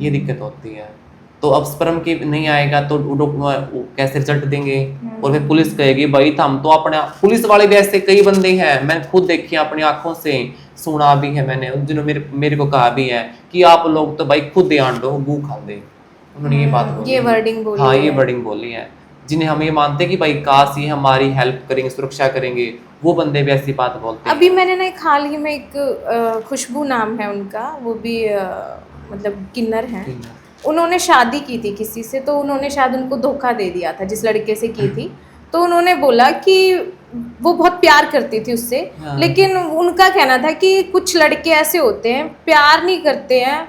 ये दिक्कत होती है। तो अब स्पर्म की नहीं आएगा तो वो कैसे रिजल्ट देंगे? और फिर पुलिस कहेगी भाई हम तो अपने, पुलिस वाले भी ऐसे कई बंदे हैं, मैंने खुद देखी अपनी आंखों से, सुना भी है मैंने, उन दिनों मेरे को कहा भी है कि आप लोग तो भाई खुद ध्यान दो, गू खा दे। उन्होंने ये बात बोली, ये वर्डिंग बोली हाँ, है। ये वर्डिंग बोली है। जिन्हें हम ये मानते कि भाई काश ये हमारी हेल्प करेंगे, सुरक्षा करेंगे, वो बंदे भी ऐसी बात बोलते हैं। अभी मैंने ना एक हाल ही में एक खुशबू नाम है उनका, वो भी मतलब किन्नर हैं। उन्होंने शादी की थी किसी से, तो उन्होंने शायद उनको धोखा दे दिया था जिस लड़के से की थी। तो उन्होंने बोला कि वो बहुत प्यार करती थी उससे, लेकिन उनका कहना था कि कुछ लड़के ऐसे होते हैं प्यार नहीं करते हैं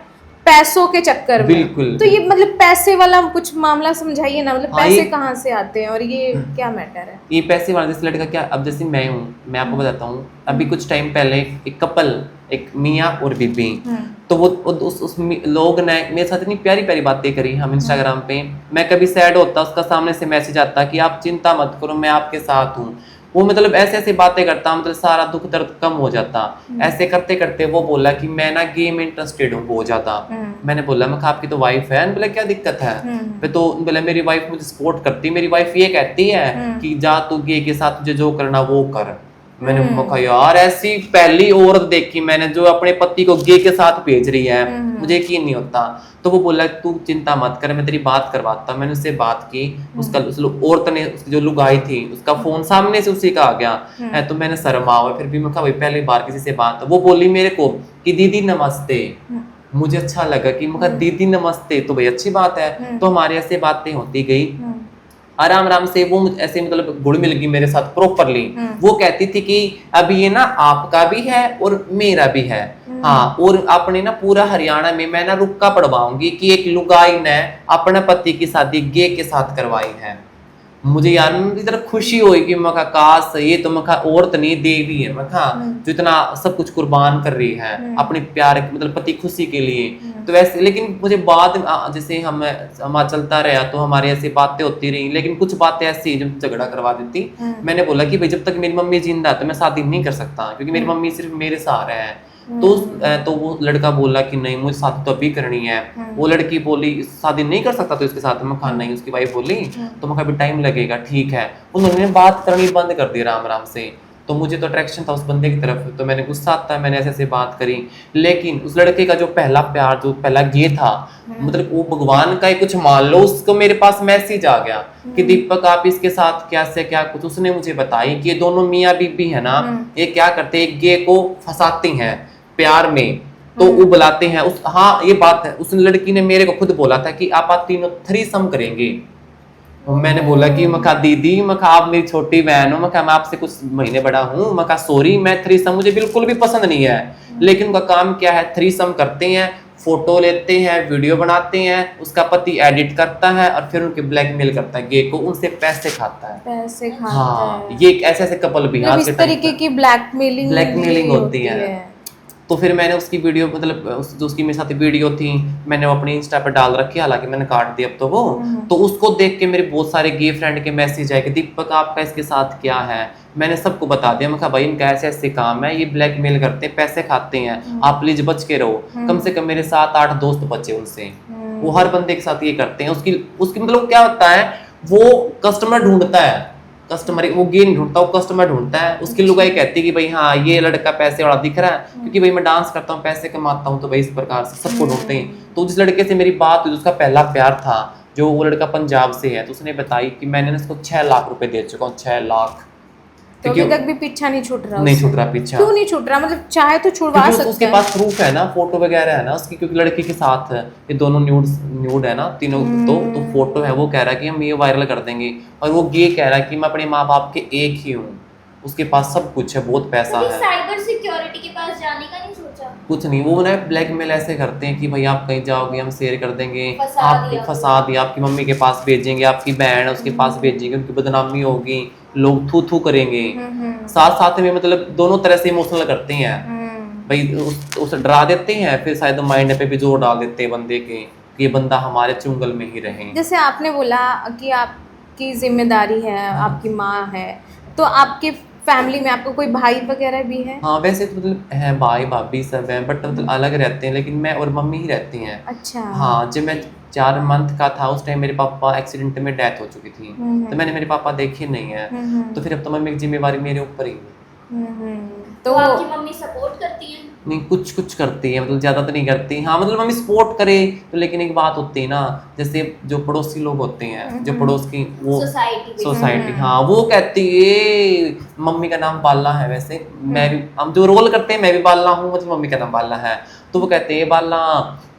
पैसों के चक्कर में। बिल्कुल। तो ये मतलब पैसे वाला कुछ मामला समझाइए ना, मतलब हाँ, पैसे ये- कहाँ से आते हैं और ये क्या मैटर है? ये पैसे वाला जैसे लड़का क्या, अब जैसे मैं हूँ, मैं आपको बताता हूँ, अभी कुछ टाइम पहले एक कपल, एक मियाँ और बीबी, तो वो उस लोग ने मेरे साथ इतनी प्यारी प्यारी बातें करी हम इंस्टाग्राम पे। मैं कभी सैड होता उसका सामने से मैसेज आता कि आप चिंता मत करो मैं आपके साथ हूँ। वो मतलब ऐसे ऐसे बातें करता, मतलब सारा दुख दर्द कम हो जाता। ऐसे करते करते वो बोला कि मैं ना गेम में इंटरेस्टेड हूँ बहुत ज्यादा। मैंने बोला मैं आपकी तो वाइफ है। बोला क्या दिक्कत है? तो बोला मेरी वाइफ मुझे सपोर्ट करती, मेरी वाइफ ये कहती है कि जा तू गे के साथ तुझे जो करना वो कर। मैंने कहा यार ऐसी पहली औरत देखी मैंने जो अपने पति को गे के साथ भेज रही है, मुझे यकीन नहीं होता। तो वो बोला तू चिंता मत कर, मैं तेरी बात करवाता। मैंने उससे बात की, उसका उस औरत ने, उसकी जो लुगाई थी, उसका फोन सामने से उसी का आ गया। तो मैंने शर्मा हुआ, फिर भी मैं कहा भाई पहली बार किसी से बात। वो बोली मेरे को कि दीदी नमस्ते। मुझे अच्छा लगा कि मैं कहा दीदी नमस्ते, तो भाई अच्छी बात है। तो हमारे ऐसे बातें होती गई। आराम आराम से वो ऐसे मतलब घुल मिल गई मेरे साथ प्रॉपरली। वो कहती थी कि अब ये ना आपका भी है और मेरा भी है, हाँ, और अपने ना पूरा हरियाणा में मैं ना रुक्का पढ़वाऊंगी कि एक लुगाई ने अपने पति की शादी गे के साथ करवाई है। मुझे यार इधर खुशी हुई कि मैं कहा काश ये तो मैं कहा औरत नहीं देवी है, मैं कहा जो इतना सब कुछ कुर्बान कर रही है अपने प्यार मतलब पति खुशी के लिए। तो वैसे लेकिन मुझे बाद जैसे हम चलता रहा तो हमारी ऐसी बातें होती रही, लेकिन कुछ बातें ऐसी जो झगड़ा करवा देती। मैंने बोला कि भाई जब तक मेरी मम्मी जिंदा है तो मैं शादी नहीं कर सकता, क्योंकि मेरी मम्मी सिर्फ मेरे सहारे है। तो वो लड़का बोला कि नहीं मुझे शादी तो अभी करनी है। वो लड़की बोली शादी नहीं कर सकता तो इसके साथ मैं कहा नहीं। उसकी वाइफ बोली तो मैं अभी टाइम लगेगा, ठीक है। उन्होंने बात करनी बंद कर दी राम राम से। तो मुझे तो अट्रैक्शन था उस बंदे की तरफ, तो मैंने गुस्सा आता है, मैंने ऐसे ऐसे बात करी। लेकिन उस लड़के का जो पहला प्यार जो पहला ये था मतलब वो भगवान का ही कुछ मान लो, उसको मेरे पास मैसेज आ गया कि दीपक आप इसके साथ क्या से क्या कुछ। उसने मुझे बताई कि ये दोनों मियाँ बीबी है ना, ये क्या करते हैं, गे को फंसाती हैं प्यार में, तो वो बुलाते हैं उस, हाँ ये बात है। उस लड़की ने मेरे को खुद बोला था कि आप तीनों थ्रीसम करेंगे। मैंने बोला कि मखा दीदी मखा आप मेरी छोटी बहन हो, मखा मैं आपसे कुछ महीने बड़ा हूँ, मखा सॉरी मैं थ्रीसम मुझे बिल्कुल भी पसंद नहीं है। लेकिन उनका काम क्या है, थ्रीसम करते हैं, फोटो लेते हैं, वीडियो बनाते हैं, उसका पति एडिट करता है और फिर उनके ब्लैकमेल करता है गे को, उनसे पैसे खाता है। पैसे खाता हाँ है। ये ऐसे ऐसे कपल भी मतलब इस तरीके की ब्लैकमेलिंग होती है। तो फिर मैंने उसकी वीडियो मतलब जो उसकी मेरे साथ वीडियो थी मैंने वो अपनी इंस्टा पे डाल रखी, हालांकि मैंने काट दी अब तो वो। तो उसको देख के मेरे बहुत सारे गे फ्रेंड के मैसेज आए कि दीपक आपका इसके साथ क्या है। मैंने सबको बता दिया, मैं कहा भाई इनका ऐसे ऐसे काम है, ये ब्लैकमेल करते हैं, पैसे खाते हैं, आप प्लीज बच के रहो। कम से कम मेरे 7-8 दोस्त बचे उनसे, वो हर बंदे के साथ ये करते हैं। उसकी मतलब क्या होता है, वो कस्टमर ढूंढता है, कस्टमर वो गेम ढूंढता है, वो कस्टमर ढूंढता है। उसकी लुगाई कहती है कि भाई हाँ ये लड़का पैसे वाला दिख रहा है, क्योंकि भाई मैं डांस करता हूँ पैसे कमाता हूँ, तो भाई इस प्रकार से सबको ढूंढते हैं। तो जिस लड़के से मेरी बात हुई उसका पहला प्यार था, जो वो लड़का पंजाब से है, तो उसने बताई कि मैंने इसको 6 लाख रुपए दे चुका हूँ, 6 लाख। तो अभी तक भी पीछा नहीं छूट रहा, नहीं छूट रहा पीछा। क्यों नहीं छूट रहा, मतलब चाहे तो छुड़वा सकता है। उसके पास प्रूफ है ना, फोटो वगैरह है ना उसकी, क्योंकि लड़की के साथ है ये दोनों न्यूड है ना तीनों। तो फोटो है, वो कह रहा है कि हम ये वायरल कर देंगे, और वो ये कह रहा है कि मैं अपने माँ बाप के एक ही हूँ, उसके पास सब कुछ है, बहुत पैसा है। साइबर सिक्योरिटी के पास जाने का नहीं सोचा? कुछ नहीं, वो ना ब्लैकमेल ऐसे करते हैं कि भाई आप कहीं जाओगे हम शेयर कर देंगे, आपकी फंसा दिया, आपकी मम्मी के पास भेजेंगे, आपकी बहन है उसके पास भेजेंगे, उनकी बदनामी होगी, लोग थू थू करेंगे। साथ साथ में मतलब दोनों तरह से इमोशनल करते हैं भाई, उसे डरा देते हैं, फिर शायद माइंड पे भी जोर डाल देते हैं बंदे के कि ये बंदा हमारे चुंगल में ही रहे। जैसे आपने बोला कि आपकी जिम्मेदारी है, आपकी माँ है, तो आपके फैमिली में आपको कोई भाई वगैरह भी है? हाँ वैसे तो मतलब है भाई भाभी सब है, बट मतलब अलग रहते हैं, लेकिन मैं और मम्मी ही रहती हैं। अच्छा। हाँ जब मैं 4 मंथ का था उस टाइम मेरे पापा एक्सीडेंट में डेथ हो चुकी थी, तो मैंने मेरे पापा देखे नहीं है, तो फिर अब तो मम्मी की जिम्मेवारी मेरे ऊपर ही है। तो आपकी मम्मी सपोर्ट करती है? नहीं कुछ कुछ करती है, मतलब ज्यादा तो नहीं करती। हाँ मतलब मम्मी सपोर्ट करे तो, लेकिन एक बात होती है ना, जैसे जो पड़ोसी लोग होते हैं, जो पड़ोस की वो सोसाइटी, हाँ वो कहती है, मम्मी का नाम बाला है वैसे, मैं भी हम जो रोल करते हैं मैं भी बाला हूँ, मतलब मम्मी का नाम बाला है, तो वो कहते हैं बाला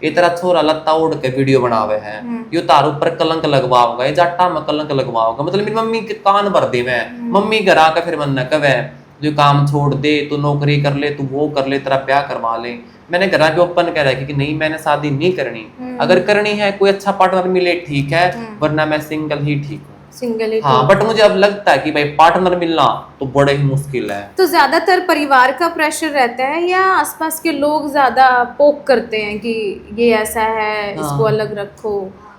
ये तेरा छोरा लत्ता उड़ के वीडियो बनावे है, यो तार ऊपर कलंक लगवाओगा, ये जाटा में कलंक लगवाओगा। मतलब मेरी मम्मी के कान भर दे, मैं मम्मी घर आकर फिर मन न कवे जो काम छोड़ दे, तू नौकरी कर ले, तू वो कर ले, तेरा ब्याह करवा ले। मैंने घर भी ओपन कह रहा है कि नहीं मैंने शादी नहीं करनी, अगर करनी है कोई अच्छा पार्टनर मिले ठीक है, वरना मैं सिंगल ही ठीक हूँ। सिंगल ही? हाँ बट मुझे अब लगता है कि भाई पार्टनर मिलना तो बड़े ही मुश्किल है। तो ज्यादातर परिवार का प्रेशर रहता है या आसपास के लोग ज्यादा पोक करते हैं कि ये ऐसा है, इसको अलग रखो?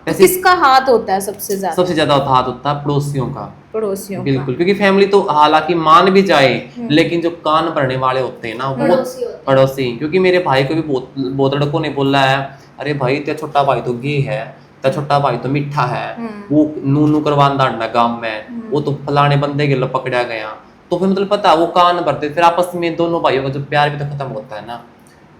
तो किसका हाथ होता है सबसे ज्यादा? सबसे ज्यादा हाथ होता है पड़ोसियों का। पड़ोसियों बिल्कुल, क्योंकि फैमिली तो हालांकि मान भी जाए, लेकिन जो कान भरने वाले होते हैं ना वो पड़ोसी। क्योंकि मेरे भाई को भी बहुत लड़कों ने बोला है, अरे भाई तेरा छोटा भाई तो गे है, तेरा छोटा भाई तो मिठा है, वो नू करवान दांडा गांव में, वो तो फलाने बंदे के पकड़ा गया। तो फिर मतलब पता वो कान भरते, फिर आपस में दोनों भाइयों का जो प्यार भी तो खत्म होता है ना।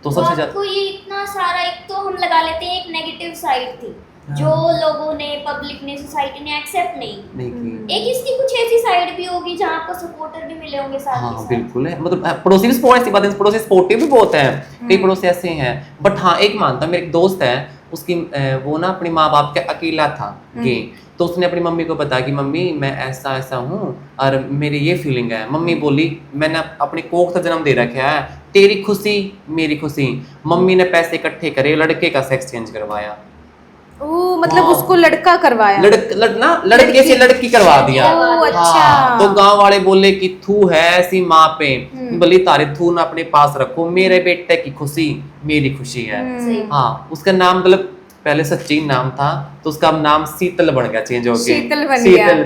तो सबसे ज्यादा ये इतना सारा, एक तो हम लगा लेते हैं एक नेगेटिव साइड थी जो लोगों ने, पब्लिक ने, सोसाइटी ने एक्सेप्ट नहीं की। एक इसकी कुछ ऐसी साइड भी होगी जहाँ आपको सपोर्टर भी मिले होंगे साथ। हाँ बिल्कुल है, मतलब पड़ोसी भी सपोर्ट, ऐसी बात है, पड़ोसी सपोर्टिव भी बहुत हैं, कई पड़ोसी ऐसे हैं। बट हाँ एक मानता हूँ, मेरे एक दोस्त है उसकी वो ना अपने माँ बाप के अकेला था गे, तो उसने अपनी मम्मी को बताया कि मम्मी मैं ऐसा ऐसा हूँ और मेरी ये फीलिंग है। मम्मी बोली मैंने अपने कोख का जन्म दे रखा है, तेरी खुशी मेरी खुशी। मम्मी ने पैसे इकट्ठे करे, लड़के का सेक्स चेंज करवाया। ओ मतलब हाँ। उसको लड़का करवाया। लड़के से लड़की करवा दिया। ओ अच्छा। हाँ, तो गांव वाले बोले कि थू है ऐसी माँ पे, बोली तारे थू ना अपने पास रखो, मेरे बेटे की खुशी मेरी खुशी है। सही। हाँ, उसका नाम मतलब पहले सचिन नाम था, तो उसका अब नाम शीतल बन गया, चेंज हो गया शीतल बन गया।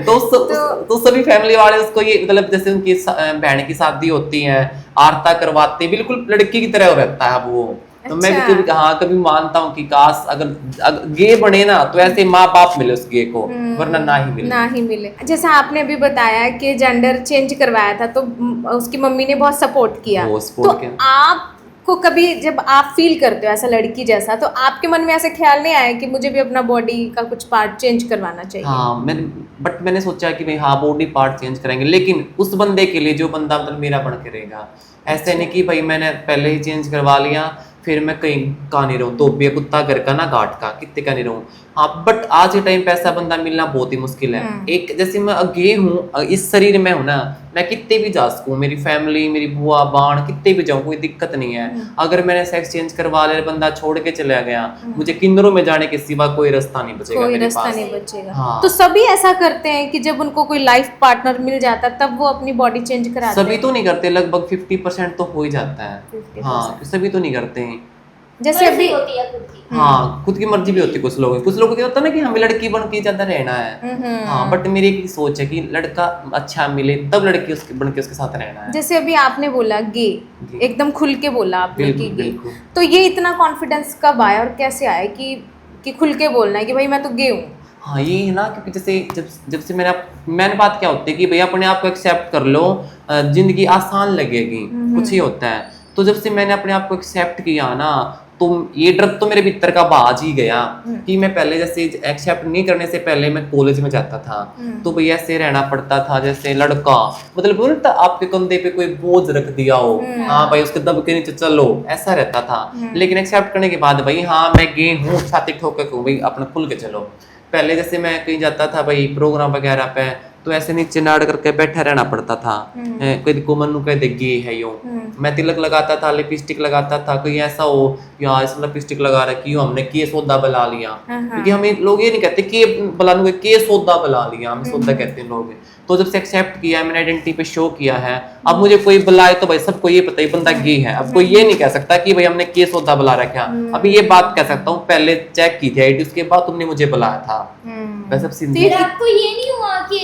तो सभी फैमिली वाले उसको ये मतलब जैसे उनकी बहन की शादी होती है, आरता करवाते हैं, बिल्कुल लड़की की तरह रहता है वो। तो मैं भी अच्छा। कभी मानता हूँ कि काश अगर गे बने ना तो ऐसे माँ बाप मिले उस गे को, वरना ना ही मिले। जैसा आपने अभी बताया कि जेंडर चेंज करवाया था, तो उसकी मम्मी ने बहुत सपोर्ट किया। वो support तो किया। आपको कभी जब आप फील करते हो ऐसा लड़की जैसा, तो आपके मन में ऐसा ख्याल नहीं आया कि मुझे भी अपना बॉडी का कुछ पार्ट चेंज करवाना चाहिए? हाँ, मैंने सोचा कि भाई हाँ बॉडी पार्ट चेंज करेंगे, लेकिन उस बंदे के लिए जो बंदा मतलब मेरा बन के रहेगा। ऐसे नहीं कि भाई मैंने पहले ही चेंज करवा लिया फिर मैं कहीं का नहीं रहूँ, तो भी कुत्ता घर का ना घाट का, कितने का नहीं रहूँ। हाँ, बट आज के टाइम पे ऐसा बंदा मिलना बहुत ही मुश्किल है। एक जैसे मैं गे हूँ, इस शरीर में हूँ ना, मैं कितने भी जा सकूँ, मेरी फैमिली मेरी बुआ बाण कितने भी जाऊँ, कोई दिक्कत नहीं है। अगर मैंने सेक्स चेंज करवा लिया, बंदा छोड़ के चला गया, मुझे किन्नरों में जाने के सिवा कोई रास्ता नहीं बचेगा, कोई मेरे रास्ता पास। नहीं बचेगा। हाँ। तो सभी ऐसा करते हैं कि जब उनको कोई लाइफ पार्टनर मिल जाता है तब वो अपनी बॉडी चेंज कराते सभी हैं? तो नहीं करते, लगभग 50% तो हो ही जाता है। 50%। हाँ, सभी तो नहीं करते हैं। जैसे मर्जी अभी होती है खुद की। हाँ, खुद की मर्जी भी होती है कुछ लोगों की। कुछ लोगों को होता है ना कि हमें लड़की बन के ज्यादा रहना है। हाँ, बट मेरी एक सोच है कि लड़का अच्छा मिले तब लड़की उसके बन के उसके साथ रहना है। जैसे अभी आपने बोला गे, गे। एकदम खुल के बोला आपने कि बिल्कुल गे, बिल्कुल। तो ये इतना कॉन्फिडेंस कब आया और कैसे आया कि खुल के बोलना है कि भाई मैं तो गे हूँ? हाँ, ये है ना, क्योंकि जैसे जब से मैंने बात क्या होती है कि भाई अपने आप को एक्सेप्ट कर लो, जिंदगी आसान लगेगी, कुछ ही होता है। तो जब से मैंने अपने आप को एक्सेप्ट किया ना, तो ये डर तो मेरे भीतर का बाज ही गया कि मैं पहले जैसे एक्सेप्ट नहीं करने से पहले मैं कॉलेज में जाता था, तो भैया ऐसे रहना पड़ता था जैसे लड़का, मतलब बोलता आपके कंधे पे कोई बोझ रख दिया हो, हाँ भाई उसके दब के नीचे चलो, ऐसा रहता था। लेकिन एक्सेप्ट करने के बाद भाई हाँ मैं गे हूँ, छाती ठोक के भाई अपना खुल के चलो। पहले जैसे मैं कहीं जाता था भाई प्रोग्राम वगैरह पे, तो ऐसे नीचे नाड़ करके बैठा रहना पड़ता था। कोई को मनु कह दे गे है यूं, मैं तिलक लगाता था, लिपस्टिक लगाता था, कोई ऐसा हो यार इस लिपस्टिक लगा रखी हो, हमने के सौदा बुला लिया। क्योंकि हमें लोग ये नहीं कहते के बुलाने को, के सौदा बुला लिया, हम सौदा कहते हैं लोग। तो जब से एक्सेप्ट किया, मैंने आइडेंटिटी पे शो किया है, अब मुझे कोई बुलाए तो भाई सबको ये पता है बंदा गे है। अब कोई ये नहीं कह सकता कि भाई हमने के सौदा बुला रखा। अभी ये बात कह सकता हूँ, पहले चेक की थी आईडी, उसके बाद तुमने मुझे बुलाया था। बस अब फिर आपको ये नहीं हुआ कि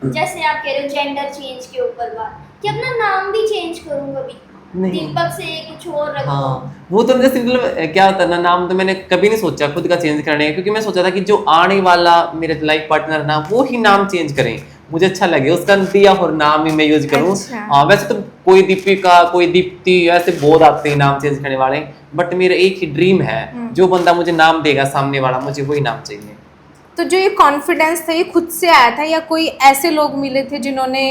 जैसे आप कह रहे हो जेंडर चेंज के ऊपर बात, कि अपना नाम भी चेंज करूँ कभी, नहीं। दीपक से कुछ और रखो? हाँ, वो तो जैसे मतलब क्या होता है ना, नाम तो मैंने कभी नहीं सोचा खुद का चेंज करने का, क्योंकि मैं सोचा था कि जो आने वाला मेरे लाइफ पार्टनर ना वो ही नाम चेंज करें, मुझे अच्छा लगे उसका दिया और नाम ही मैं यूज करूँ। अच्छा। हाँ, वैसे तो कोई दीपिका कोई दीप्ति ऐसे बहुत आते हैं नाम चेंज करने वाले, बट मेरा एक ही ड्रीम है, जो बंदा मुझे नाम देगा सामने वाला, मुझे वही नाम चाहिए। तो जो ये कॉन्फिडेंस था ये खुद से आया था या कोई ऐसे लोग मिले थे जिन्होंने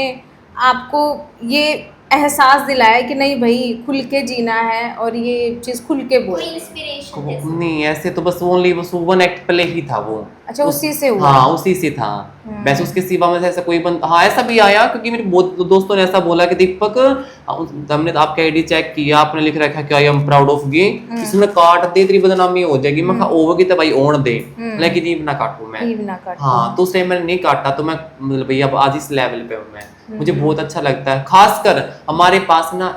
आपको ये एहसास दिलाया कि नहीं भाई खुल के जीना है और ये चीज़ खुल के कोई बोल? इंस्पिरेशन जैसे? नहीं, ऐसे तो बस ओनली बस वन एक्ट प्ले ही था वो। अच्छा, उसी से हुआ? हाँ, उसी से था। वैसे उसके सिवा में ऐसा कोई हाँ ऐसा भी आया, क्योंकि मेरे बहुत दोस्तों ने ऐसा बोला कि दीपक हमने आपका आईडी चेक किया, आपने लिख रखा कि I am proud of gay, इसमें काट दे तेरी बदनामी हो जाएगी। मैं कहा होगी तो भाई ओढ़ दे, लेकिन जीव ना काटू मैं। ईव ना काटो। हाँ, तो उस टाइम मैंने नहीं काटा, तो मैं मतलब भैया अब आज इस लेवल पे हूँ मैं, मुझे बहुत अच्छा लगता है। खासकर हमारे पास ना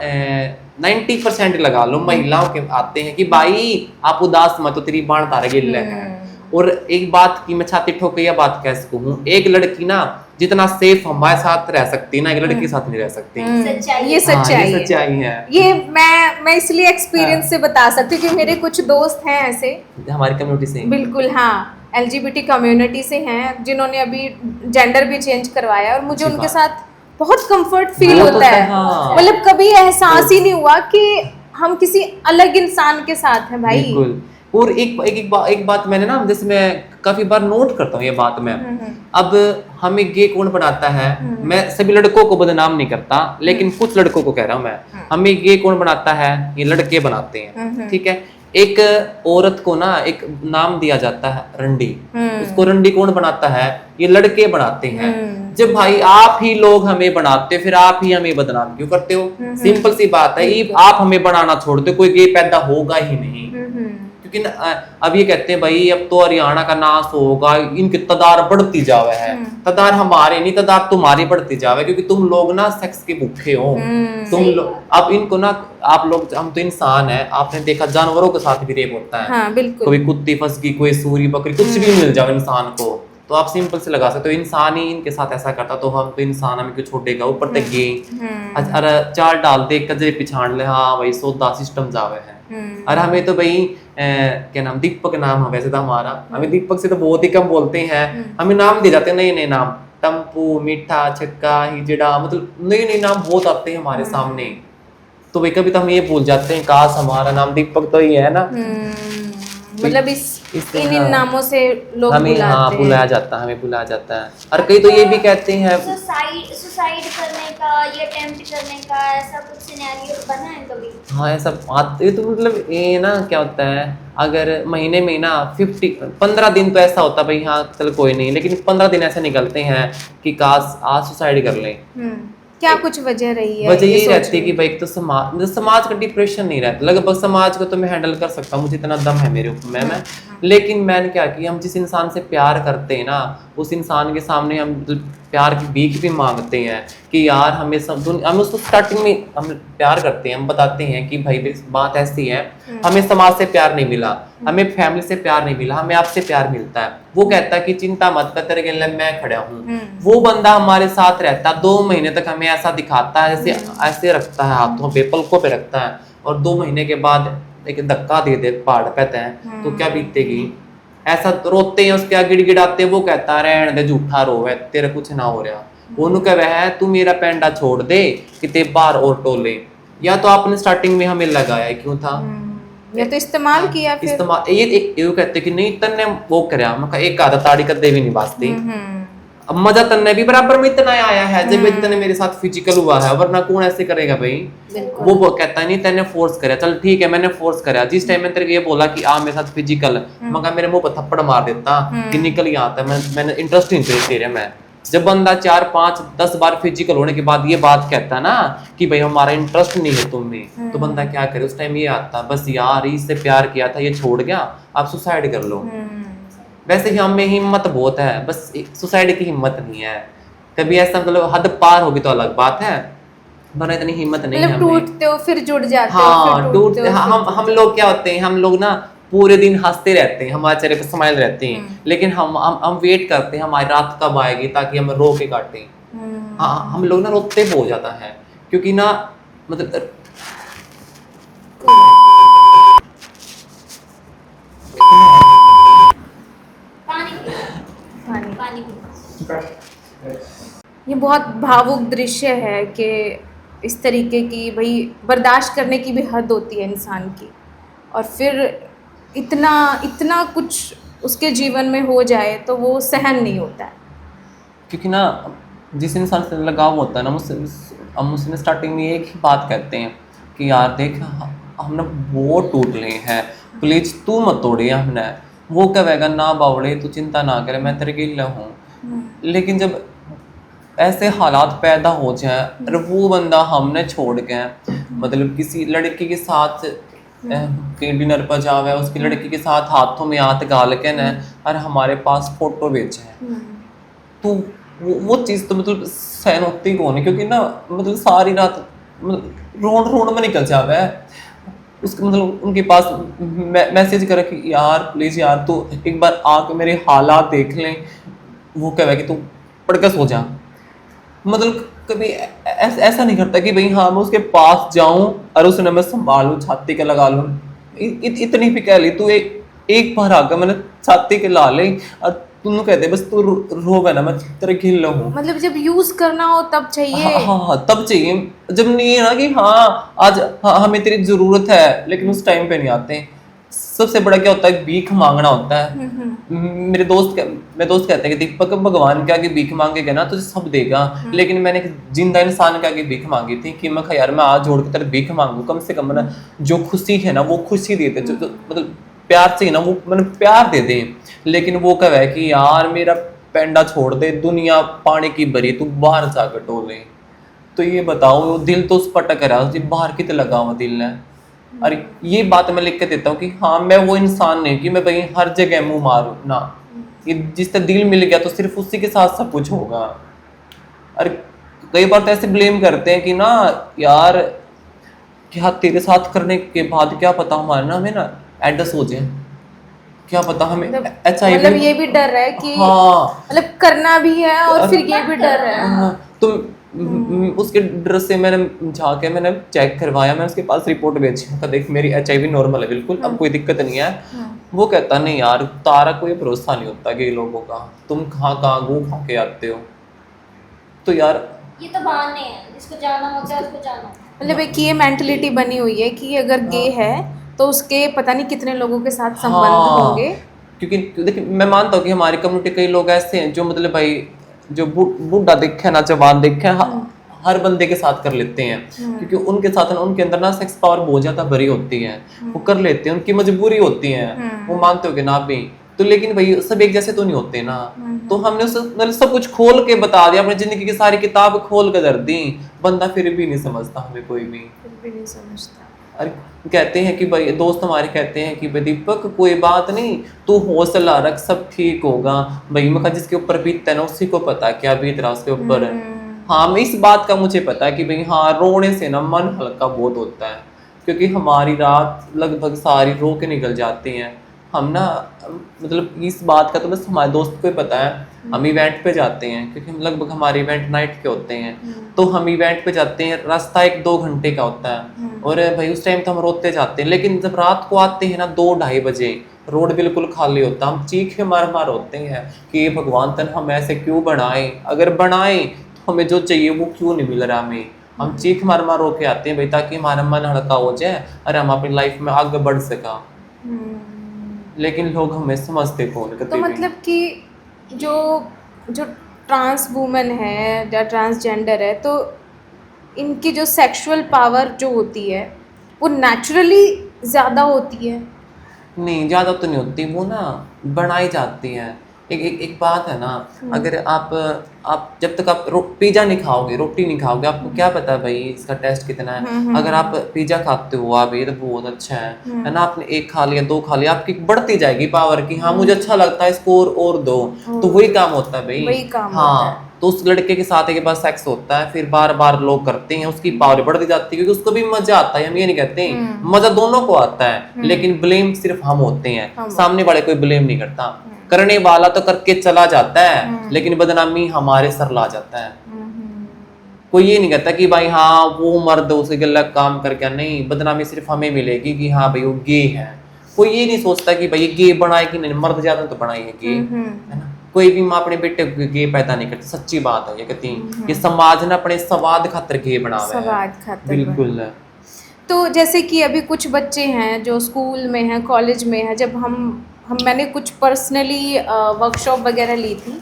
90% लगा लो महिलाओं के आते हैं कि भाई आप उदास मत हो, तेरी बाण तारा गिल्ले है। और एक बात की मैं छाती ठोक के यह बात कह सकूं, एक लड़की ना जितना सेफ हमारे साथ रह सकती है ना, एक लड़की के साथ नहीं रह सकती। सच्चाई ये है। हाँ, सच्चाई ये है। सच्चाई है। ये मैं इसलिए एक्सपीरियंस से बता सकती हूँ कि मेरे कुछ दोस्त हैं ऐसे, हमारी कम्युनिटी से। बिल्कुल हाँ, LGBT कम्युनिटी से हैं जिन्होंने अभी जेंडर भी चेंज करवाया और मुझे अच्छी उनके बात। साथ बहुत कंफर्ट फील वो तो होता है। हाँ। मतलब कभी एहसास ही नहीं हुआ कि हम किसी अलग इंसान के साथ हैं भाई। बिल्कुल। और एक बात मैंने ना, जैसे मैं काफी बार नोट करता हूँ ये बात मैं, अब हमें गे कौन बनाता है, मैं सभी लड़कों को बदनाम नहीं करता, लेकिन कुछ लड़कों को कह रहा हूँ मैं, हमें गे कौन बनाता है, ये लड़के बनाते हैं, ठीक है। एक औरत को ना एक नाम दिया जाता है रंडी। उसको रंडी कौन बनाता है? ये लड़के बनाते हैं। जब भाई आप ही लोग हमें बनाते फिर आप ही हमें बदनाम क्यों करते हो? सिंपल सी बात है, आप हमें बनाना छोड़ दो, कोई गे पैदा होगा ही नहीं। क्योंकि अब ये कहते हैं भाई अब तो हरियाणा का नाश होगा, इनकी तादाद बढ़ती जावे है। तादाद हमारे नहीं, तादाद तुम्हारी बढ़ती जावे, क्योंकि तुम लोग ना सेक्स के भूखे हो। तुम लोग अब इनको ना, आप लोग, हम तो इंसान है, आपने देखा जानवरों के साथ भी रेप होता है। हाँ, बिल्कुल। कोई कुत्ती फंस गई, कोई सूरी बकरी, कुछ भी मिल जाए इंसान को, तो आप सिंपल से लगा सकते हो इंसान ही इनके साथ ऐसा करता, तो हम तो इंसान हमें क्यों छोड़ेगा? ऊपर तक गए अरे चाल डाल दे कजरे पिछाड़ ले, हाँ भाई सौदा सिस्टम जावे है। और हमें तो भाई क्या नाम, दीपक नाम है वैसे तो हमारा, हमें दीपक से तो बहुत ही कम बोलते हैं। हमें नाम दिए जाते हैं नए नए नाम, टम्पू, मीठा, छक्का, हिजड़ा, मतलब नए नए नाम बहुत आते हैं हमारे सामने। तो भाई कभी तो हम ये भूल जाते हैं काश हमारा नाम दीपक तो ही है ना। मतलब इन नामों से लोग हमें बुलाया जाता है, हमें बुलाया जाता है। और कई तो ये भी कहते हैं सुसाइड करने का या अटेम्प्ट करने का ऐसा कुछ सिनेरियो बना है कभी? हाँ ऐसा ये तो मतलब ये ना क्या होता है, अगर महीने में ना 15 दिन तो ऐसा होता है भाई हाँ चल कोई नहीं, लेकिन 15 दिन ऐसे निकलते हैं कि काश आज सुसाइड कर लें। क्या कुछ वजह रही है? वजह यही रहती है कि भाई एक तो समाज का डिप्रेशन नहीं रहता, लगभग समाज को तो मैं हैंडल कर सकता हूँ, मुझे इतना दम है मेरे ऊपर में, लेकिन मैंने क्या किया, हम जिस इंसान से प्यार करते हैं ना उस इंसान के सामने हम प्यार की भीख भी मांगते हैं कि यार हमें हम उसको स्टार्टिंग में हम प्यार करते हैं, हम बताते हैं कि भाई बात ऐसी है, हमें समाज से प्यार नहीं मिला, हमें फैमिली से प्यार नहीं मिला, हमें आपसे प्यार मिलता है। वो कहता है कि चिंता मत कर, तेरे के लिए मैं खड़ा हूँ। वो बंदा हमारे साथ रहता है 2 महीने तक, हमें ऐसा दिखाता है जैसे ऐसे रखता है हाथों पे, पलकों पे रखता है, और 2 महीने के बाद एक धक्का दे दे पहाड़ कहते हैं तो क्या बीतेगी। ऐसा रोते हैं उसके आगे गिड़गिड़ाते हैं, वो कहता है रहने दे झूठा रो है, तेरा कुछ ना हो रहा। वो कह रहा है तू मेरा पैंडा छोड़ दे कि ते बार और टोले, या तो आपने स्टार्टिंग में हमें लगाया क्यों था, या तो इस्तेमाल किया फिर। इस्तेमाल ये कहते कि नहीं तन्ने वो करया, मैं एक आधा ताड़ी कदे भी नहीं बाजती। अब मजा तन्ने भी बराबर में इतना आया है जब इतने मेरे साथ फिजिकल हुआ है, वरना कौन ऐसे करेगा भाई। वो कहता है नहीं तेने फोर्स करया, चल ठीक है मैंने फोर्स करया, जिस टाइम मैंने तेरे को ये बोला कि आ मेरे साथ फिजिकल, मगर मेरे मुंह पर थप्पड़ मार देता कि निकल ही आता, मैंने इंटरेस्ट नहीं तेरे में। जब बंदा 4, 5, 10 बार फिजिकल होने के बाद ये बात कहता ना कि भाई हमारा इंटरेस्ट नहीं है तुम में, तो बंदा क्या करे उस टाइम ये आता बस यार इससे प्यार किया था, ये छोड़ गया, आप सुसाइड कर लो। वैसे ही हम में हिम्मत बहुत है, बस सुसाइड की हिम्मत नहीं है। कभी ऐसा मतलब हद पार होगी तो अलग बात है, वरना इतनी हिम्मत नहीं है। टूटते हो फिर जुड़ जाते हो। हाँ टूटते हम लोग क्या होते हैं, हम लोग ना पूरे दिन हंसते रहते हैं, हमारे चेहरे पर स्माइल रहती है, लेकिन हम वेट करते हैं हमारी रात कब आएगी ताकि हम रो के काटें। हाँ हम लोग ना रोते हो जाता है, क्योंकि ना मतलब ये बहुत भावुक दृश्य है कि इस तरीके की भाई बर्दाश्त करने की भी हद होती है इंसान की, और फिर इतना कुछ उसके जीवन में हो जाए तो वो सहन नहीं होता है। क्योंकि ना जिस इंसान से लगाव होता है ना, हम उसने स्टार्टिंग में एक ही बात कहते हैं कि यार देख हमने बहुत टूट लिए हैं, प्लीज तू मत तोड़िए हमने। वो कहेगा ना बावड़े तू चिंता ना करे, मैं तेरे गिल्ला हूँ। लेकिन जब ऐसे हालात पैदा हो जाए और वो बंदा हमने छोड़ के मतलब किसी लड़की के साथ डिनर पर जावे, उसकी लड़की के साथ हाथों में हाथ गाल के न और हमारे पास फोटो भेजे, तो वो चीज़ तो मतलब सहन होती कौन है, क्योंकि ना मतलब सारी रात मतलब रोड में निकल जावे उसके, मतलब उनके पास मैसेज करे कि यार प्लीज़ यार तू एक बार आके मेरे हालात देख लें। वो कहे कि तू पढ़ के सो जा, मतलब कभी ऐसा नहीं करता कि भाई हाँ मैं उसके पास जाऊं और उसने मैं संभालूं, छाती के लगा लूं। इतनी भी कह ली तू एक बार आकर मैंने छाती के ला ले और तुम कहते बस तू रोवे ना मैं तेरे खिल हूँ। मतलब जब यूज करना हो तब चाहिए। हाँ तब चाहिए, जब नहीं है ना कि हाँ आज हाँ हमें तेरी जरूरत है, लेकिन उस टाइम पे नहीं आते। सबसे बड़ा क्या होता है, भीख मांगना होता है। मेरे दोस्त कहते हैं कि दीपक भगवान के आगे भीख मांगेगा ना तो सब देगा, लेकिन मैंने एक जिंदा इंसान के आगे भीख मांगी थी कि मैं यार मैं आज जोड़ के तेरे भीख मांगू, कम से कम ना जो खुशी है ना वो खुशी दे दे, जो मतलब प्यार से ना वो मैंने प्यार दे दे। लेकिन वो कह है कि यार मेरा पेंडा छोड़ दे, दुनिया पानी की भरी, तू बाहर जाकर टोले। तो ये बताओ, दिल तो उस पटक रहा है, बाहर कित लगा हुआ दिल है। और ये बात मैं लिख के देता हूँ कि हाँ मैं वो इंसान नहीं कि मैं भाई हर जगह मुंह मारूं ना, ये जिससे दिल मिल गया तो सिर्फ उसी के साथ सब कुछ होगा। और कई बार तो ऐसे ब्लेम करते हैं कि ना यार क्या तेरे साथ करने के बाद क्या पता हमारे ना हमें ना एड्स हो जाए, क्या पता हमें HIV, मतलब ये भी डर है कि हाँ मतलब करना भी है और फिर ये भी डर है। हाँ, तुम उसके डर से मैंने जाके मैंने चेक करवाया, मैंने उसके पास रिपोर्ट भेजी, कहा देख मेरी HIV नॉर्मल है बिल्कुल, अब कोई दिक्कत नहीं है। वो कहता नहीं यार तारा कोई भरोसा नहीं होता कि लोगों का, तुम कहाँ गू खा के आते हो। तो यार ये तो बहाने हैं, जिसको जाना होता है उसको जाना। मतलब एक ये मेंटलिटी बनी हुई है कि अगर गे है तो उसके पता नहीं कितने लोगों के साथ संबंध होंगे। क्योंकि देखिए मैं मानता हूँ कि हमारी कम्युनिटी कई लोग ऐसे हैं जो मतलब भाई जो बूढ़ा दिखे ना जवान दिखे हर बंदे के साथ कर लेते हैं, क्योंकि उनके साथ ना उनके अंदर ना सेक्स पावर बहुत ज्यादा भरी होती है, वो कर लेते हैं, उनकी मजबूरी होती है, वो मानते हो कि ना भी तो। लेकिन भाई सब एक जैसे तो नहीं होते ना, तो हमने मतलब सब कुछ खोल के बता दिया, अपनी जिंदगी की सारी किताब खोल कर धर दी, बंदा फिर भी नहीं समझता हमें, कोई भी नहीं समझता। और कहते हैं कि भाई दोस्त हमारे कहते हैं कि भाई दीपक कोई बात नहीं, तू हौसला रख, सब ठीक होगा। भाई मैं जिसके ऊपर बीतता है ना उसी को पता है क्या बीत रहा उसके ऊपर। हाँ मैं इस बात का मुझे पता है कि भाई हाँ रोने से ना मन हल्का बहुत होता है, क्योंकि हमारी रात लगभग सारी रो के निकल जाती हैं। हम ना मतलब इस बात का तो बस हमारे दोस्त को ही पता है, हम इवेंट पे जाते हैं क्योंकि हम लगभग हमारे इवेंट नाइट के होते हैं, तो हम इवेंट पे जाते हैं, रास्ता 1-2 घंटे का होता है और भाई उस टाइम तो हम रोते जाते हैं। लेकिन जब रात को आते हैं ना 2-2:30 बजे, रोड बिल्कुल खाली होता, हम चीखे मार मार होते हैं कि भगवान तन हम ऐसे क्यों बनाए, अगर बनाए तो हमें जो चाहिए वो क्यों नहीं मिल रहा हमें। हम चीख मार मार होके आते हैं भाई ताकि हमारा मन हल्का हो जाए और हम अपनी लाइफ में आगे बढ़ सका। लेकिन लोग हमें समझते कौन कहते तो मतलब कि जो ट्रांस वुमेन है या ट्रांसजेंडर है तो इनकी जो सेक्सुअल पावर जो होती है वो नेचुरली ज़्यादा होती है? नहीं ज़्यादा तो नहीं होती, वो ना बनाई जाती है। एक बात है ना, अगर आप जब तक आप पिज्जा नहीं खाओगे, रोटी नहीं खाओगे, आपको क्या पता भाई इसका टेस्ट कितना है। अगर आप पिज्जा खाते हो आप ये तो बहुत अच्छा है ना, आपने 1 खा लिया 2 खा लिया, आपकी बढ़ती जाएगी पावर की, हाँ मुझे अच्छा लगता है इसको और दो, तो वही काम होता है भाई, वही काम हाँ होता है। तो उस लड़के के साथ एक बार सेक्स होता है, फिर बार बार लोग करते हैं, उसकी पावर बढ़ती जाती है क्योंकि उसको भी मजा आता है, हम ये नहीं कहते, मजा दोनों को आता है, लेकिन ब्लेम सिर्फ हम होते हैं, सामने वाले कोई ब्लेम नहीं करता। करने वाला तो करके चला जाता है लेकिन बदनामी हमारे सर ला जाता है। कोई ये नहीं कहता कि भाई हाँ वो मर्द उसे गलत काम करके, नहीं, बदनामी सिर्फ हमें मिलेगी कि हाँ भाई वो गे है। कोई ये नहीं सोचता कि भाई गे बनाए कि नहीं, मर्द ज्यादा तो बनाई है गे, है ना। कोई भी माँ अपने बेटे को गे पैदा नहीं करती, सच्ची बात है ये कहती है, ये समाज ने अपने स्वाद खातिर गे बनावे है, बिल्कुल। तो जैसे कि अभी कुछ बच्चे हैं जो स्कूल में हैं, कॉलेज में हैं, जब मैंने कुछ पर्सनली वर्कशॉप वगैरह ली थी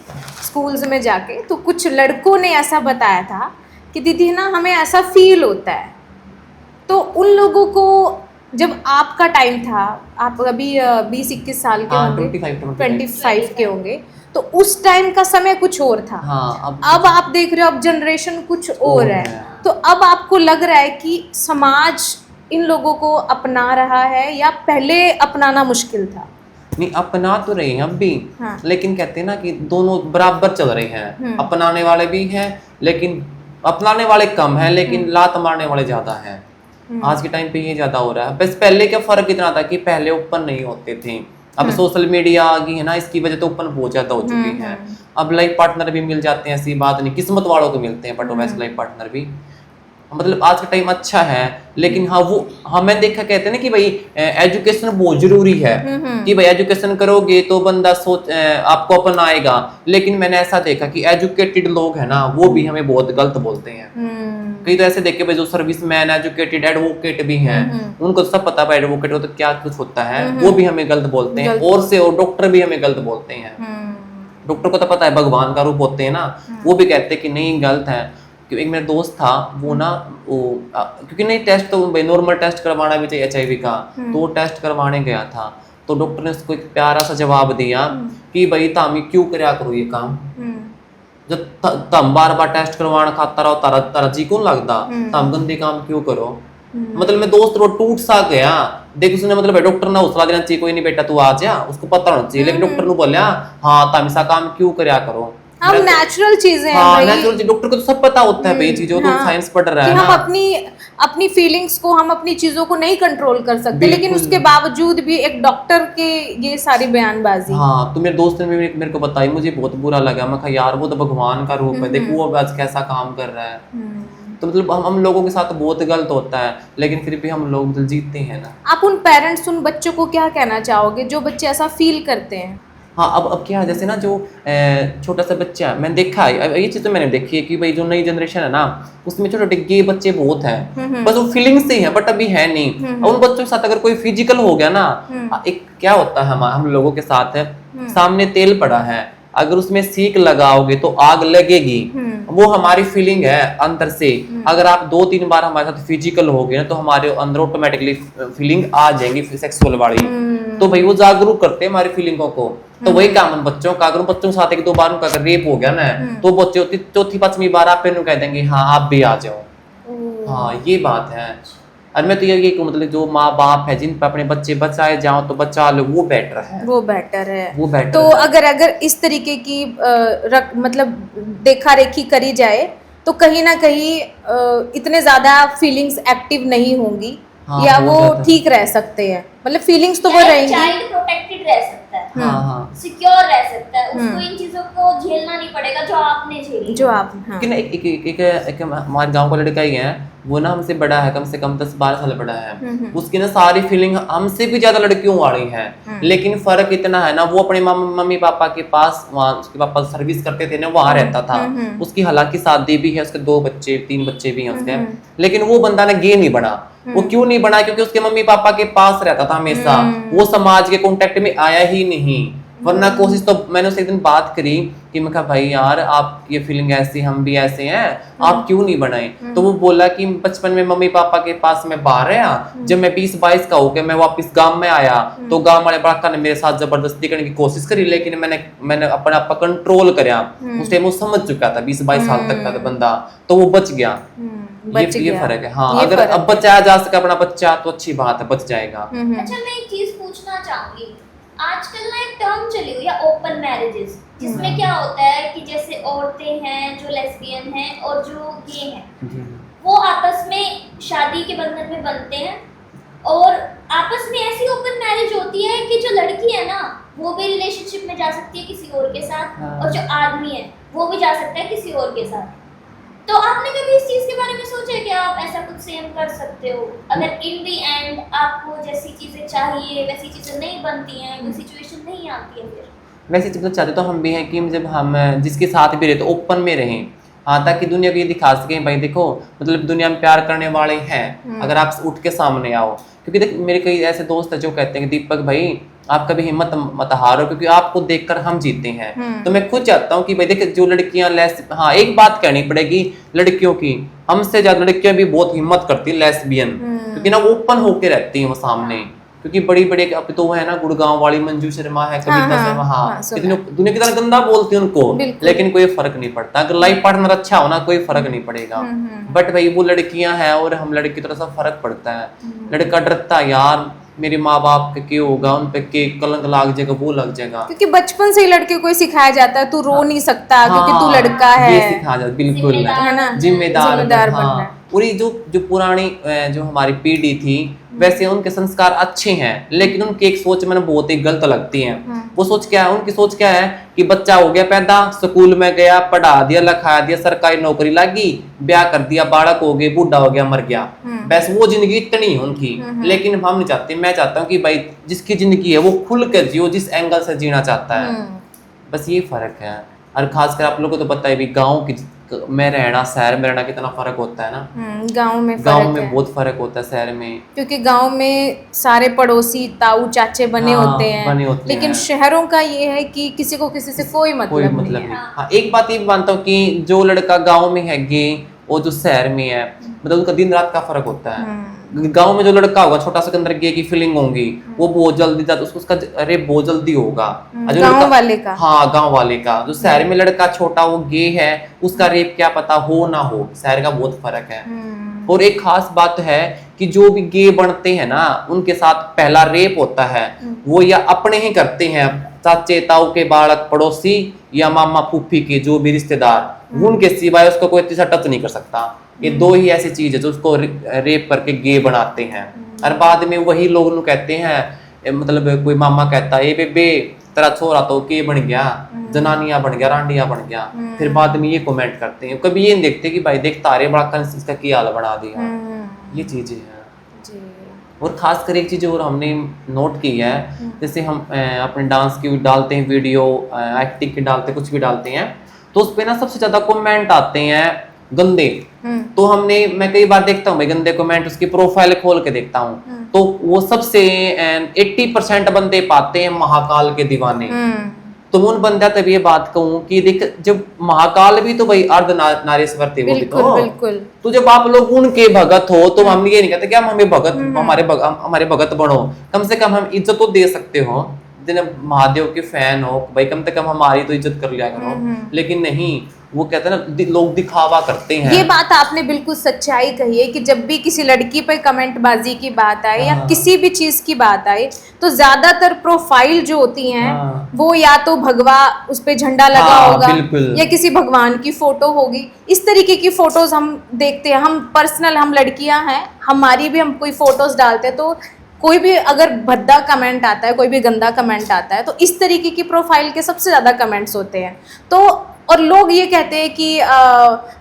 स्कूल्स में जाके, तो कुछ लड़कों ने ऐसा बताया था कि दीदी ना हमें ऐसा फील होता है। तो उन लोगों को जब आपका टाइम था, आप अभी 20-21 साल के होंगे, 25 के होंगे, तो उस टाइम का समय कुछ और था। हाँ, अब आप देख रहे हो अब जनरेशन कुछ और है, तो अब आपको लग रहा है कि समाज इन लोगों को अपना रहा है या पहले अपनाना मुश्किल था? नहीं, अपना तो रहे हैं अब भी, हाँ। लेकिन कहते हैं ना कि दोनों बराबर चल रहे हैं, अपनाने वाले भी हैं लेकिन अपनाने वाले कम है, लेकिन लात मारने वाले ज्यादा हैं। आज के टाइम पे ये ज्यादा हो रहा है। बस पहले क्या फर्क इतना था कि पहले ओपन नहीं होते थे, अब सोशल मीडिया आ गई है ना, इसकी वजह तो ओपन बहुत ज्यादा हो चुकी है। अब लाइफ पार्टनर भी मिल जाते हैं, ऐसी बात नहीं, किस्मत वालों को मिलते हैं बट वैसे लाइफ पार्टनर भी। मतलब आज का टाइम अच्छा है, लेकिन हाँ वो मैंने देखा कहते हैं ना कि भाई एजुकेशन बहुत जरूरी है, कि भाई एजुकेशन करोगे तो बंदा आपको अपनाएगा। लेकिन मैंने ऐसा देखा कि एजुकेटेड लोग है ना वो भी हमें बहुत गलत बोलते हैं। कई तो ऐसे देखे भाई जो सर्विसमैन एजुकेटेड एडवोकेट भी हैं, उनको सब पता है एडवोकेट हो तो क्या कुछ होता है, वो भी हमें गलत बोलते हैं। और डॉक्टर भी हमें गलत बोलते हैं। डॉक्टर को तो पता है भगवान का रूप होते हैं ना, वो भी कहते हैं कि नहीं गलत है। एक मेरा दोस्त था वो ना क्योंकि नहीं टेस्ट तो भाई नॉर्मल टेस्ट करवाना भी चाहिए HIV का, तो वो टेस्ट करवाने गया था तो डॉक्टर ने उसको एक प्यारा सा जवाब दिया कि भाई तामी क्यों करया करो ये काम, जब तम बार बार टेस्ट करवाना खाता रहो तारा जी कौन लगता, तम गंदे काम क्यों करो। मतलब मैं दोस्त रो टूट सा गया। देख उसने मतलब डॉक्टर ने हौसला देना चाहिए, कोई नहीं बेटा तू आ जा, उसको पता होना चाहिए। लेकिन डॉक्टर ने बोला हाँ तामी सा काम क्यों करया करो। हम नेचुरल चीजें हैं हाँ, भाई। नेचुरल चीज डॉक्टर को तो सब पता होता है भाई चीजों, तो साइंस पढ़ रहा है कि ना। हम अपनी फीलिंग्स को, हम अपनी चीजों को नहीं कंट्रोल कर सकते, लेकिन उसके बावजूद भी एक डॉक्टर के ये सारी बयानबाजी। हाँ, तो मेरे दोस्त ने मेरे को बताई, मुझे बहुत बुरा लगा। मैं कहा यार वो तो भगवान का रूप है, देखो वो आज कैसा काम कर रहा है। तो मतलब हम लोगों के साथ बहुत गलत होता है, लेकिन फिर भी हम लोग मतलब जीतते हैं ना। आप उन पेरेंट्स, उन बच्चों को क्या कहना चाहोगे जो बच्चे ऐसा फील करते हैं? हाँ, अब क्या है जैसे ना जो छोटा सा बच्चा है, मैंने देखा है ये चीज तो मैंने देखी है कि भाई जो नई जनरेशन है ना उसमें छोटे छोटे गे बच्चे बहुत हैं, बस वो फीलिंग्स से ही है बट अभी है नहीं। उन बच्चों के साथ अगर कोई फिजिकल हो गया ना, एक क्या होता है हम लोगों के साथ है, सामने तेल पड़ा है, अगर उसमें सीख लगाओगे तो आग लगेगी। वो हमारी फीलिंग है अंदर से। अगर आप 2-3 बार हमारे साथ फिजिकल हो गए ना तो हमारे अंदर ऑटोमेटिकली फीलिंग आ जाएंगी सेक्सुअल वाली। तो भाई वो जागरूक करते हैं हमारी फीलिंगों को। तो वही काम हम बच्चों का, अगर बच्चों के साथ 1-2 बार उनका अगर रेप हो गया ना तो बच्चे चौथी 5वीं बार आप कह देंगे हाँ आप भी आ जाओ। हाँ ये बात है। और मैं तो ये कहूँ मतलब जो माँ बाप है जिन पर अपने बच्चे बचाए जाओ तो बचा लो, वो बेटर है। वो बेटर है। वो बेटर तो है। अगर इस तरीके की मतलब देखा रेखी करी जाए तो कहीं ना कहीं इतने ज्यादा फीलिंग्स एक्टिव नहीं होंगी। हाँ, या हो वो जाता है। ठीक रह सकते हैं, मतलब फीलिंग्स तो वो रहेंगी। चाइल्ड प्रोटेक्टेड रह सकता है, हाँ, सिक्योर रह सकता है, उसको इन चीजों को झेलना नहीं पड़ेगा जो आपने झेली। जो आप हाँ। कि ना एक हमारे गांव का लड़का ही है, वो ना हमसे बड़ा है, कम से कम 10-12 साल बड़ा है। उसकी ना सारी फीलिंग हमसे भी ज्यादा लड़कियों वाली है। लेकिन फर्क इतना है ना, वो अपने मम्मी पापा के पास, वहाँ उसके पापा सर्विस करते थे ना, वहां रहता था। उसकी हालांकि शादी भी है, उसके 2-3 बच्चे भी हैं उसके। लेकिन वो बंदा ना गे नहीं बना। वो क्यों नहीं बना? क्योंकि उसके मम्मी पापा के पास रहता था हमेशा, वो समाज के कांटेक्ट में आया ही नहीं। वरना कोशिश तो मैंने उससे एक दिन बात करी कि मैं कहा भाई यार आप ये फीलिंग ऐसी, हम भी ऐसे हैं, आप क्यों नहीं बनाए? तो वो बोला कि बचपन में मम्मी पापा के पास मैं बाहर रहा, जब मैं 20-22 का हो गया मैं वापस गांव में आया तो गांव वाले बड़ा ने मेरे साथ जबरदस्ती करने की कोशिश करी, लेकिन मैंने अपने आप पर कंट्रोल करा। उस टाइम वो समझ चुका था, 20-22 साल तक का बंदा, तो वो बच गया। ये फर्क है। हाँ, अगर अब बचाया जा सके अपना बच्चा तो अच्छी बात है, बच जाएगा। अच्छा, मैं एक चीज पूछना चाहूंगी। आजकल ना एक टर्म चली हुई है ओपन मैरिजेस, जिसमें क्या होता है कि जैसे औरतें हैं जो लेस्बियन हैं और जो गे हैं, वो आपस में शादी के बंधन में बनते हैं और आपस में ऐसी ओपन मैरिज होती है कि जो लड़की है ना वो भी रिलेशनशिप में जा सकती है किसी और के साथ, और जो आदमी है वो भी जा सकता है किसी और के साथ। तो आपने कभी इस चीज के बारे में सोचा है कि आप ऐसा कुछ सेम कर सकते हो? अगर इन दी एंड आपको जैसी चीजें चाहिए वैसी चीजें नहीं बनती हैं, कोई सिचुएशन नहीं आती है, फिर वैसे चीज़ चाहते तो हम भी हैं कि जब हम जिसके साथ भी रहे तो ओपन में रहें। हाँ, ताकि दुनिया को ये दिखा सकें भाई देखो मतलब दुनिया में प्यार करने वाले हैं, अगर आप उठ के सामने आओ। क्योंकि देख मेरे कई ऐसे दोस्त हैं जो कहते हैं कि दीपक भाई आप कभी हिम्मत मत हारो, क्योंकि आपको देखकर हम जीते हैं। तो मैं खुद चाहता हूँ कि भाई देख जो लड़कियां हाँ एक बात कहनी पड़ेगी लड़कियों की, हमसे ज्यादा लड़कियां भी बहुत हिम्मत करती है लेस्बियन, क्योंकि ना वो ओपन होके रहती हैं वो सामने। क्योंकि बड़ी बड़ी अब तो है ना गुड़गांव वाली मंजू शर्मा है, कविता शर्मा, हाँ दुनिया की तरह गंदा बोलती है उनको, लेकिन कोई फर्क नहीं पड़ता। अगर लाइफ पार्टनर अच्छा हो ना कोई फर्क नहीं पड़ेगा। बट भाई वो लड़कियां हैं और हम लड़की थोड़ा सा फर्क पड़ता है। लड़का डरता है यार मेरे माँ बाप के होगा, उन पे के कलंक लाग जाएगा, वो लग जाएगा। क्योंकि बचपन से ही लड़के को सिखाया जाता है तू रो नहीं सकता क्योंकि तू लड़का है, ये सिखाया जाता बिल्कुल, है ना, जिम्मेदार बनना है। और ये जो पुरानी जो हमारी पीढ़ी थी वैसे उनके संस्कार अच्छे हैं, लेकिन उनकी एक सोच मैंने बहुत ही गलत लगती है। वो सोच क्या है, उनकी सोच क्या है कि बच्चा हो गया पैदा, स्कूल में गया, पढ़ा दिया, लिखा दिया, सरकारी नौकरी लगी, ब्याह कर दिया, बालक हो गए, बूढ़ा हो गया, मर गया, बस वो जिंदगी इतनी है उनकी। लेकिन हम नहीं चाहते, मैं चाहता हूँ कि भाई जिसकी जिंदगी है वो खुल कर जियो, जिस एंगल से जीना चाहता है, बस ये फर्क है। और खासकर आप लोगों को तो पता है भी गाँव की में रहना, शहर में रहना कितना फर्क होता है ना। गांव में बहुत फर्क होता है शहर में, क्योंकि गांव में सारे पड़ोसी ताऊ चाचे बने होते हैं, लेकिन शहरों का ये है कि किसी को किसी से कोई मतलब नहीं है। हाँ, एक बात ये मानता हूँ कि जो लड़का गाँव में है गे और जो शहर में है, मतलब उनका दिन रात का फर्क होता है। गांव में जो लड़का होगा छोटा सा के अंदर गे की फीलिंग होगी, वो बहुत जल्दी उसका रेप बहुत जल्दी होगा गांव वाले का। हाँ, गांव वाले का। जो शहर में लड़का छोटा वो गे है, उसका रेप क्या पता हो ना हो, शहर का बहुत फर्क है। और एक खास बात है कि जो भी गे बनते हैं ना, उनके साथ पहला रेप होता है, वो या अपने ही करते हैं, चाचे ताऊ के बालक, पड़ोसी या मामा फूफी के जो भी रिश्तेदार, उनके सिवाय उसको कोई तीसरा टच नहीं कर सकता। ये दो ही ऐसी चीज है जो उसको रेप करके गे बनाते हैं। और बाद में वही लोग कहते हैं, मतलब कोई मामा कहता है, ए बेबे तेरा छोरा तो गे बन गया, जनानिया बन गया, रांडिया बन गया। फिर बाद में ये कमेंट करते हैं, कभी ये नहीं देखते कि भाई देख तारे बड़ा इसका क्या हाल बना दिया। ये चीजें हैं। और खासकर एक चीज और हमने नोट की है, जैसे हम अपने डांस की डालते हैं वीडियो, एक्टिंग की डालते, कुछ भी डालते हैं, तो उस पे ना सबसे ज्यादा कमेंट आते हैं गंदे। तो मैं कई बार देखता हूँ भाई गंदे कमेंट, उसकी प्रोफाइल खोल के देखता हूँ, तो वो सबसे 80% बंदे पाते हैं महाकाल के दीवाने। तो उन बंदा तभी ये बात कहूँ कि देख, जब महाकाल भी तो भाई अर्ध नारीश्वर थे, वो भी तो जब आप लोग उनके भगत हो, तो हम ये नहीं कहते कि हम हमें भगत हमारे भगत बनो, कम से कम हम इज्जत तो दे सकते हो। जिन्हें महादेव के फैन हो भाई, कम से कम हमारी तो इज्जत कर लिया करो। लेकिन नहीं, वो कहते हैं ना, लोग दिखावा करते हैं। ये बात आपने बिल्कुल सच्चाई कही है कि जब भी किसी लड़की पे कमेंट बाजी की बात आए या किसी भी चीज की बात आए, तो ज्यादातर प्रोफाइल जो होती हैं वो या तो भगवा उस पे झंडा लगा होगा, या किसी भगवान की फोटो होगी। इस तरीके की फोटोज हम देखते हैं। हम लड़कियां हैं, हमारी भी हम कोई फोटोज डालते हैं, तो कोई भी अगर भद्दा कमेंट आता है, कोई भी गंदा कमेंट आता है, तो इस तरीके की प्रोफाइल के सबसे ज्यादा कमेंट्स होते हैं। तो और लोग ये कहते हैं कि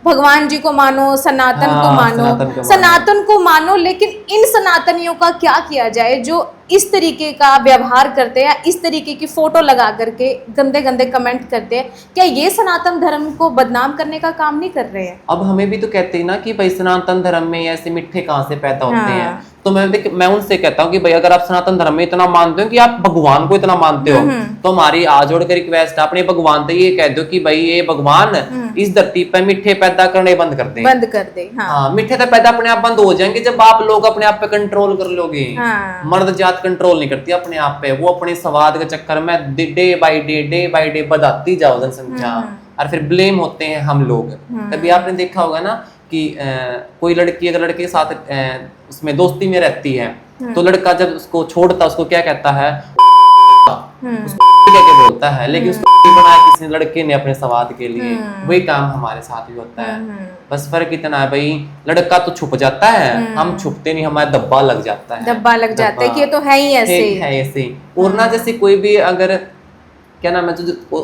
भगवान जी को मानो, सनातन को मानो, सनातन को मानो, लेकिन इन सनातनियों का क्या किया जाए जो इस तरीके का व्यवहार करते हैं, इस तरीके की फोटो लगा करके गंदे गंदे कमेंट करते हैं। क्या ये सनातन धर्म को बदनाम करने का काम नहीं कर रहे हैं? अब हमें भी तो कहते हैं ना कि भाई सनातन धर्म में ऐसे मिठे कहाँ से पैदा होते हैं। तो मैं उनसे कहता हूँ कि भाई अगर आप सनातन धर्म में इतना मानते हो कि आप भगवान को इतना मानते हो, तो हमारी आज जोड़ कर रिक्वेस्ट है, अपने भगवान से ये कह दो कि भाई ये भगवान इस धरती पे मिठे पैदा करने बंद कर दे। हाँ, मिठे तो पैदा अपने आप बंद हो जाएंगे जब आप लोग अपने आप पे कंट्रोल कर लोगे। मर्द जात कंट्रोल नहीं करती अपने आप पे, वो अपने स्वाद के चक्कर में डे बाय डे बढ़ाती जाओ जनसंख्या, और फिर ब्लेम होते हैं हम लोग। कभी आपने देखा होगा ना कि कोई लड़की अगर लड़के के साथ उसमें दोस्ती में रहती है, तो लड़का जब उसको छोड़ता, उसको क्या कहता है, क्या बोलता है, लेकिन उसको बनाया किसी लड़के ने अपने स्वाद के लिए। वही काम हमारे साथ भी होता है। बस फर्क इतना है भाई, लड़का तो छुप जाता है, हम छुपते नहीं, हमारा धब्बा लग जाता है कि ये तो है ही ऐसे। और ना जैसे कोई भी अगर क्या नाम है,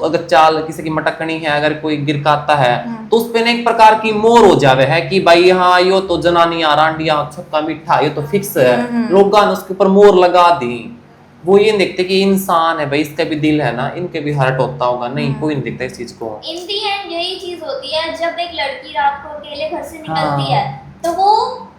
अगर चाल किसी की मटकनी है, अगर कोई गिरकाता है, तो उस पे एक प्रकार की मोर हो जावे है कि भाई हाँ यो तो जनानिया रांडिया छक्का मीठा, ये तो फिक्स है, लोग उसके ऊपर मोर लगा दी। वो ये देखते कि इंसान है भाई, इसका भी दिल है ना, इनके भी हर्ट होता होगा। नहीं, कोई नहीं देखता इस चीज को। इन दी एंड यही चीज होती है, जब एक लड़की रात को अकेले घर से निकलती है, तो वो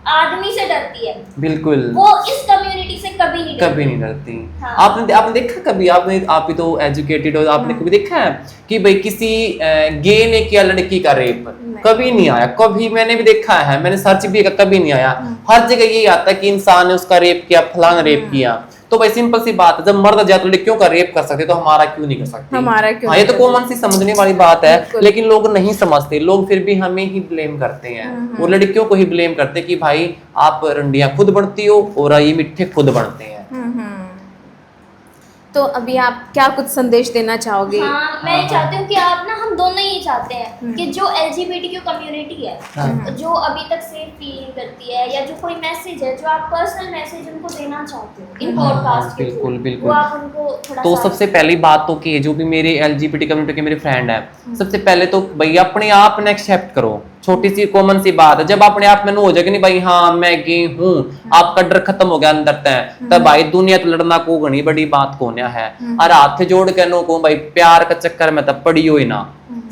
आदमी से डरती है। बिल्कुल, वो इस कम्युनिटी से कभी नहीं डरती। हाँ। आपने देखा कभी, आप भी तो एजुकेटेड हो, आपने कभी देखा है कि भाई किसी गे ने किया लड़की का रेप? कभी नहीं आया। कभी मैंने भी देखा है, मैंने सर्च भी किया, कभी नहीं आया। हर जगह यही आता है कि इंसान ने उसका रेप किया, फलाना रेप किया। तो भाई सिंपल सी बात है, जब मर्द जात लड़कियों का रेप कर सकते तो हमारा क्यों नहीं कर सकते? हाँ, ये तो कॉमन सी समझने वाली बात है, लेकिन लोग नहीं समझते। लोग फिर भी हमें ही ब्लेम करते हैं, वो लड़कियों को ही ब्लेम करते कि भाई आप रंडियां खुद बनती हो और ये मिठे खुद बनते हैं। तो अभी आप क्या कुछ संदेश देना चाहोगे? हाँ, मैं चाहती हूँ कि आप ना, हम दोनों ये चाहते हैं कि जो LGBTQ कम्युनिटी है, जो अभी तक सेफ फील नहीं करती है, या जो कोई मैसेज है, जो आप पर्सनल मैसेज उनको देना चाहते हो इन पॉडकास्ट के बिल्कुल, थ्रू, बिल्कुल। वो आप उनको थोड़ा तो सा सबसे पहली बात तो कि जो भी मेरे LGBT कम्युनिटी के मेरे फ्रेंड है, सबसे पहले तो भाई अपने आप ने एक्सेप्ट करो। छोटी सी कॉमन सी बात है, जब अपने आप में हो जाएगी नहीं भाई हाँ मैं गे हूँ, आपका डर खत्म हो गया अंदर तक, तब भाई दुनिया तो लड़ना को घनी बड़ी बात कोन्या है। और हाथ जोड़ के नो को भाई प्यार का चक्कर में तब पड़ी हो ही ना,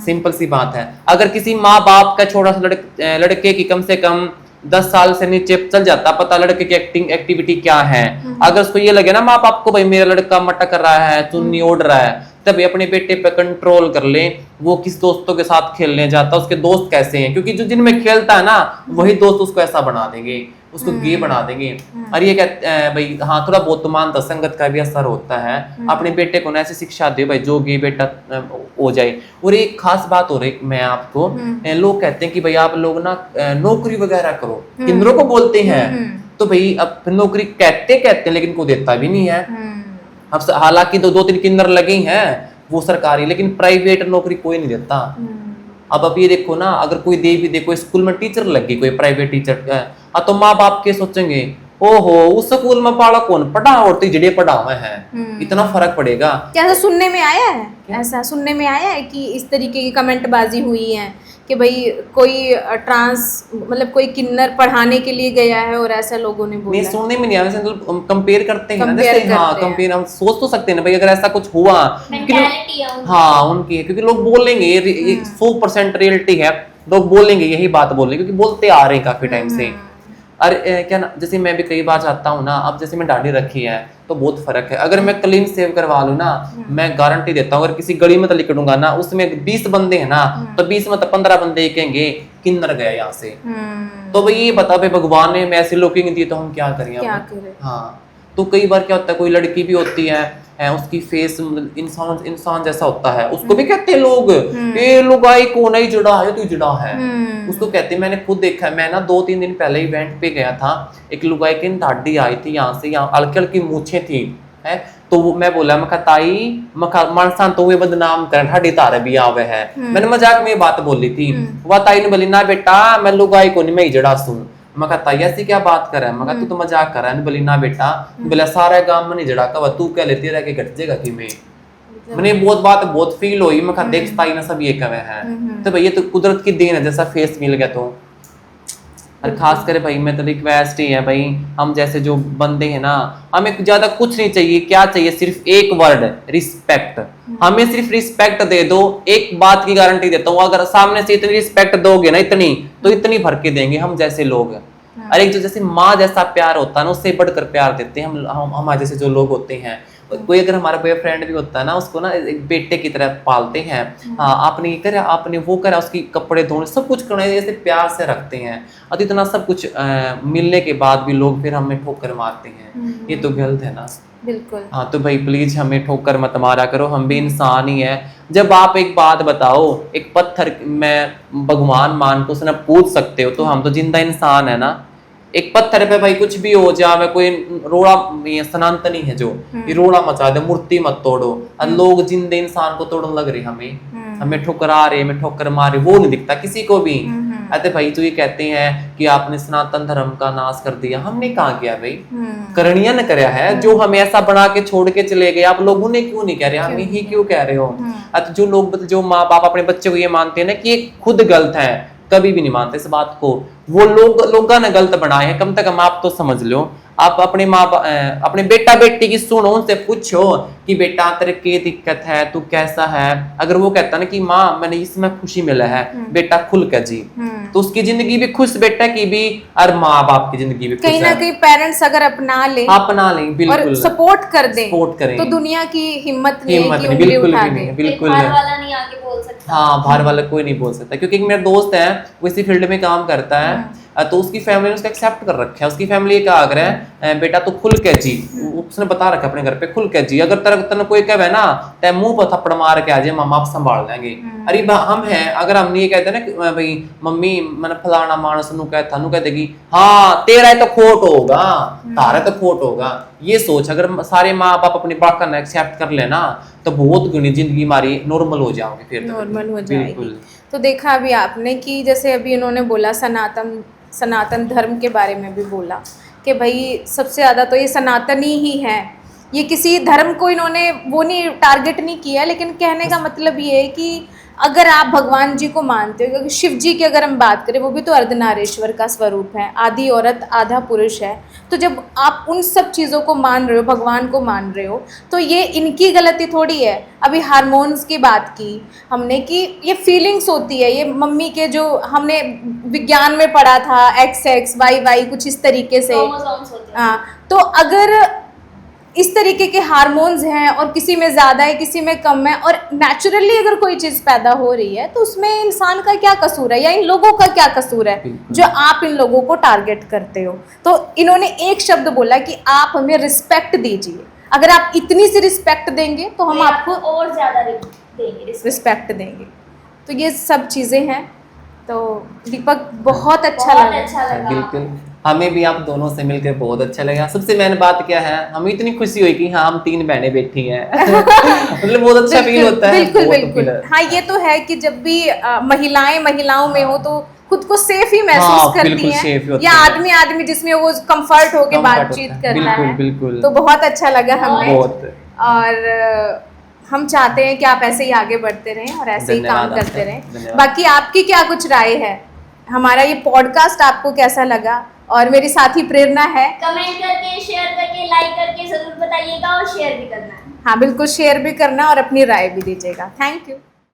सिंपल सी बात है। अगर किसी माँ बाप का छोटा सा लड़के की कम से कम 10 साल से नीचे चल जाता पता लड़के की एक्टिविटी क्या है, अगर उसको ये लगे ना माँ बाप को भाई मेरा लड़का मटक रहा है, चुन्नी ओढ़ रहा है, तभी अपने बेटे पे कंट्रोल कर ले। वो किस दोस्तों के साथ खेलने जाता, उसके दोस्त कैसे हैं, क्योंकि जो जिनमें खेलता है ना वही दोस्त उसको ऐसा बना देंगे, उसको गे बना देंगे। और ये कहते हैं भाई हाँ थोड़ा बहुत तो मानता, संगत का भी असर होता है। अपने बेटे को ना ऐसी शिक्षा दे भाई जो गे बेटा हो जाए। और एक खास बात हो रही मैं आपको, लोग कहते हैं कि भाई आप लोग ना नौकरी वगैरह करो, किन्नरों को बोलते हैं, तो भाई अब नौकरी कहते हैं लेकिन को देता भी नहीं है। अब हालांकि दो तीन किन्नर लगे हैं वो सरकारी, लेकिन प्राइवेट नौकरी कोई नहीं देता। अब ये देखो ना, अगर कोई दे भी दे, कोई स्कूल में टीचर लग गई, कोई प्राइवेट टीचर, तो माँ बाप के सोचेंगे ओहो उस स्कूल में पढ़ा कौन पढ़ा और तो जड़े पढ़ा हुए हैं, इतना फर्क पड़ेगा क्या? ऐसा सुनने में आया है, ऐसा सुनने में आया है कि इस तरीके की कमेंटबाजी हुई है कि भाई कोई ट्रांस मतलब कोई किन्नर पढ़ाने के लिए गया है और ऐसा लोगों ने बोला? नहीं, सुनने में नहीं आया, मतलब कंपेयर करते हैं ना, Compare जैसे हाँ करते हैं। कंपेयर हम सोच तो सकते हैं ना भाई अगर ऐसा कुछ हुआ, मेंटालिटी है उनकी। हाँ उनकी, क्योंकि लोग बोलेंगे ये 100% रियलिटी है, लोग बोलेंगे यही बात बोलेंगे क्योंकि बोलते आ रहे हैं काफी टाइम से। अरे क्या ना, जैसे मैं भी कई बार चाहता हूँ ना, अब जैसे मैं दाढ़ी रखी है तो बहुत फर्क है। अगर मैं क्लीन सेव करवा लूँ ना, मैं गारंटी देता हूँ अगर किसी गली में तो लिखूंगा ना, उसमें 20 बंदे हैं ना, तो 20 में तो 15 बंदे कहेंगे किन्नर गया यहाँ से। तो भाई ये बता भाई भगवान ने हमें ऐसे लुकिंग दी तो हम क्या करें? क्या करें? हाँ, तो कई बार क्या होता है, कोई लड़की भी होती है उसकी फेस इंसान जैसा होता है, उसको भी कहते हैं लोग ये लुगाई कौन है, जुड़ा है, तू जुड़ा है, उसको कहते हैं। मैंने खुद देखा है, मैं ना 2-3 दिन पहले इवेंट पे गया था, एक लुगाई की दाढ़ी आई थी यहाँ से, यहाँ हल्की हल्की मूछें थी है, तो वो मैं बोला मैं ताई मानसान तो वे बदनाम कर ठाडी तारे भी आवे है, मैंने मजाक में ये बात बोली थी। वह ताई ने बोली ना बेटा मैं लुगाई को नहीं, मैं ही जड़ा सुन। मैं कहा ताई ऐसी क्या बात कर रहा है? मैं कहा तू तो मजाक कर रहा है। बोली ना बेटा, बोला सारा गांव में नहीं जड़ा का, तू क्या लेती रह के घट जाएगा कि मैंने बहुत बात बहुत फील हुई। मैं कहा देख ताई ना सब ये कवे हैं, तो भैया तो कुदरत की देन है, जैसा फेस मिल गया तो। और खास कर भाई मैं तो रिक्वेस्ट ही है भाई, हम जैसे जो बंदे हैं ना, हमें ज्यादा कुछ नहीं चाहिए, क्या चाहिए सिर्फ एक वर्ड, रिस्पेक्ट। हमें सिर्फ रिस्पेक्ट दे दो, एक बात की गारंटी देता हूँ, अगर सामने से इतनी रिस्पेक्ट दोगे ना, इतनी तो इतनी भर के देंगे हम जैसे लोग। और एक जो जैसे माँ जैसा प्यार होता है ना, उससे बढ़कर प्यार देते हैं हम हमारे जैसे जो लोग होते हैं। कोई अगर हमारा बॉयफ्रेंड भी होता है ना, उसको ना एक बेटे की तरह पालते हैं। हाँ आपने ये करा, आपने वो करा, उसकी कपड़े धोने सब कुछ करना, ऐसे प्यार से रखते हैं। और इतना सब कुछ मिलने के बाद भी लोग फिर हमें ठोकर मारते हैं, ये तो गलत है ना। बिल्कुल। हाँ तो भाई प्लीज हमें ठोकर मत मारा करो, हम भी इंसान ही है। जब आप एक बात बताओ, एक पत्थर में भगवान मान को उसने पूछ सकते हो, तो हम तो जिंदा इंसान है ना। एक पत्थर पे भाई कुछ भी हो जाए, कोई रोड़ा सनातनी है जो ये रोड़ा मचा दे, मूर्ति मत तोड़ो। और लोग जिंदे इंसान को तोड़ने लग रहे, हमें ठुकरा रहे, हमें ठोकर मारे, वो नहीं दिखता किसी को भी। अरे भाई तो ये कहते हैं कि आपने सनातन धर्म का नाश कर दिया, हमने कहा किया भाई? करणीय ने कराया है, जो हमें ऐसा बना के छोड़ के चले गए, आप लोगों ने क्यों नहीं कह रहे, हम ही क्यों कह रहे हो? जो लोग जो माँ बाप अपने बच्चे को ये मानते हैं ना कि ये खुद गलत है, कभी भी नहीं मानते इस बात को। वो लोगों ने गलत बनाए हैं, कम से कम आप तो समझ लो। आप अपने बेटा बेटी की सुनो, उनसे पूछो कि बेटा तेरे क्या दिक्कत है, तू कैसा है। अगर वो कहता ना कि माँ मैंने इसमें खुशी मिला है, बेटा खुल कर जी, तो उसकी जिंदगी भी खुश, बेटा की भी, और माँ बाप की जिंदगी भी खुश। कहीं ना कहीं पेरेंट्स अगर अपना लें बिल्कुल, और सपोर्ट कर दें, करें, तो दुनिया की हिम्मत नहीं है कि बिल्कुल उंगली उठा भी नहीं, दे। बिल्कुल बाहर वाला नहीं आके बोल सकता। हाँ बाहर वाला कोई नहीं बोल सकता, क्योंकि एक मेरा दोस्त है वो इसी फील्ड में काम करता है, तो उसकी फैमिली ने उसको एक्सेप्ट कर रखा है। उसकी फैमिली का आग्रह है बेटा तो खुल के जी, उसने बता रखा अपने घर पे खुल के जी, अगर तेरे कोई कहे ना ते मुंह पर थप्पड़ मार के आ जाए, मामा आप संभाल लेंगे। अरे हम हैं, अगर हम ये कहते ना भाई मम्मी मैंने फलाना मानस नु कहता नु कह देगी हाँ तेरा तो खोट होगा, तारा तो खोट होगा। ये सोच अगर सारे माँ बाप अपनी बात करना एक्सेप्ट कर लेना तो बहुत गुनी जिंदगी हमारी नॉर्मल हो जाओगी, फिर नॉर्मल हो जाएगी। तो देखा अभी आपने कि जैसे अभी इन्होंने बोला सनातन धर्म के बारे में भी बोला कि भाई सबसे ज़्यादा तो ये सनातनी ही है, ये किसी धर्म को इन्होंने वो नहीं टारगेट नहीं किया, लेकिन कहने का मतलब ये है कि अगर आप भगवान जी को मानते हो, क्योंकि शिव जी की अगर हम बात करें वो भी तो अर्धनारीश्वर का स्वरूप है, आधी औरत आधा पुरुष है, तो जब आप उन सब चीज़ों को मान रहे हो, भगवान को मान रहे हो, तो ये इनकी गलती थोड़ी है। अभी हार्मोन्स की बात की हमने कि ये फीलिंग्स होती है, ये मम्मी के जो हमने विज्ञान में पढ़ा था XX YY कुछ इस तरीके से, क्रोमोसोम्स होते हैं। हाँ, तो अगर इस तरीके के हार्मोन्स हैं और किसी में ज़्यादा है किसी में कम है, और नेचुरली अगर कोई चीज़ पैदा हो रही है तो उसमें इंसान का क्या कसूर है या इन लोगों का क्या कसूर है जो आप इन लोगों को टारगेट करते हो। तो इन्होंने एक शब्द बोला कि आप हमें रिस्पेक्ट दीजिए, अगर आप इतनी सी रिस्पेक्ट देंगे तो हम आपको और ज़्यादा देंगे रिस्पेक्ट देंगे। तो ये सब चीज़ें हैं। तो दीपक बहुत अच्छा लगा। बिल्कुल, हमें भी आप दोनों से मिलकर बहुत अच्छा लगा। सबसे मेन बात क्या है, हमें इतनी खुशी हुई कि हाँ हम 3 बहनें बैठी हैं मतलब बहुत अच्छा फील होता है। बिल्कुल बिल्कुल, हाँ ये तो है कि जब भी महिलाओं में हो तो खुद को सेफ ही महसूस करती हैं, या आदमी जिसमें वो कंफर्ट होके बातचीत करता है। बिल्कुल, तो बहुत अच्छा लगा हमें, बहुत। और हम चाहते हैं कि आप ऐसे ही आगे बढ़ते रहें और ऐसे ही काम करते रहें। बाकी आपकी क्या कुछ राय है, हमारा ये पॉडकास्ट आपको कैसा लगा? और मेरी साथी प्रेरणा है, कमेंट करके, शेयर करके, लाइक करके जरूर बताइएगा और शेयर भी करना है। हाँ बिल्कुल, शेयर भी करना और अपनी राय भी दीजिएगा। Thank you.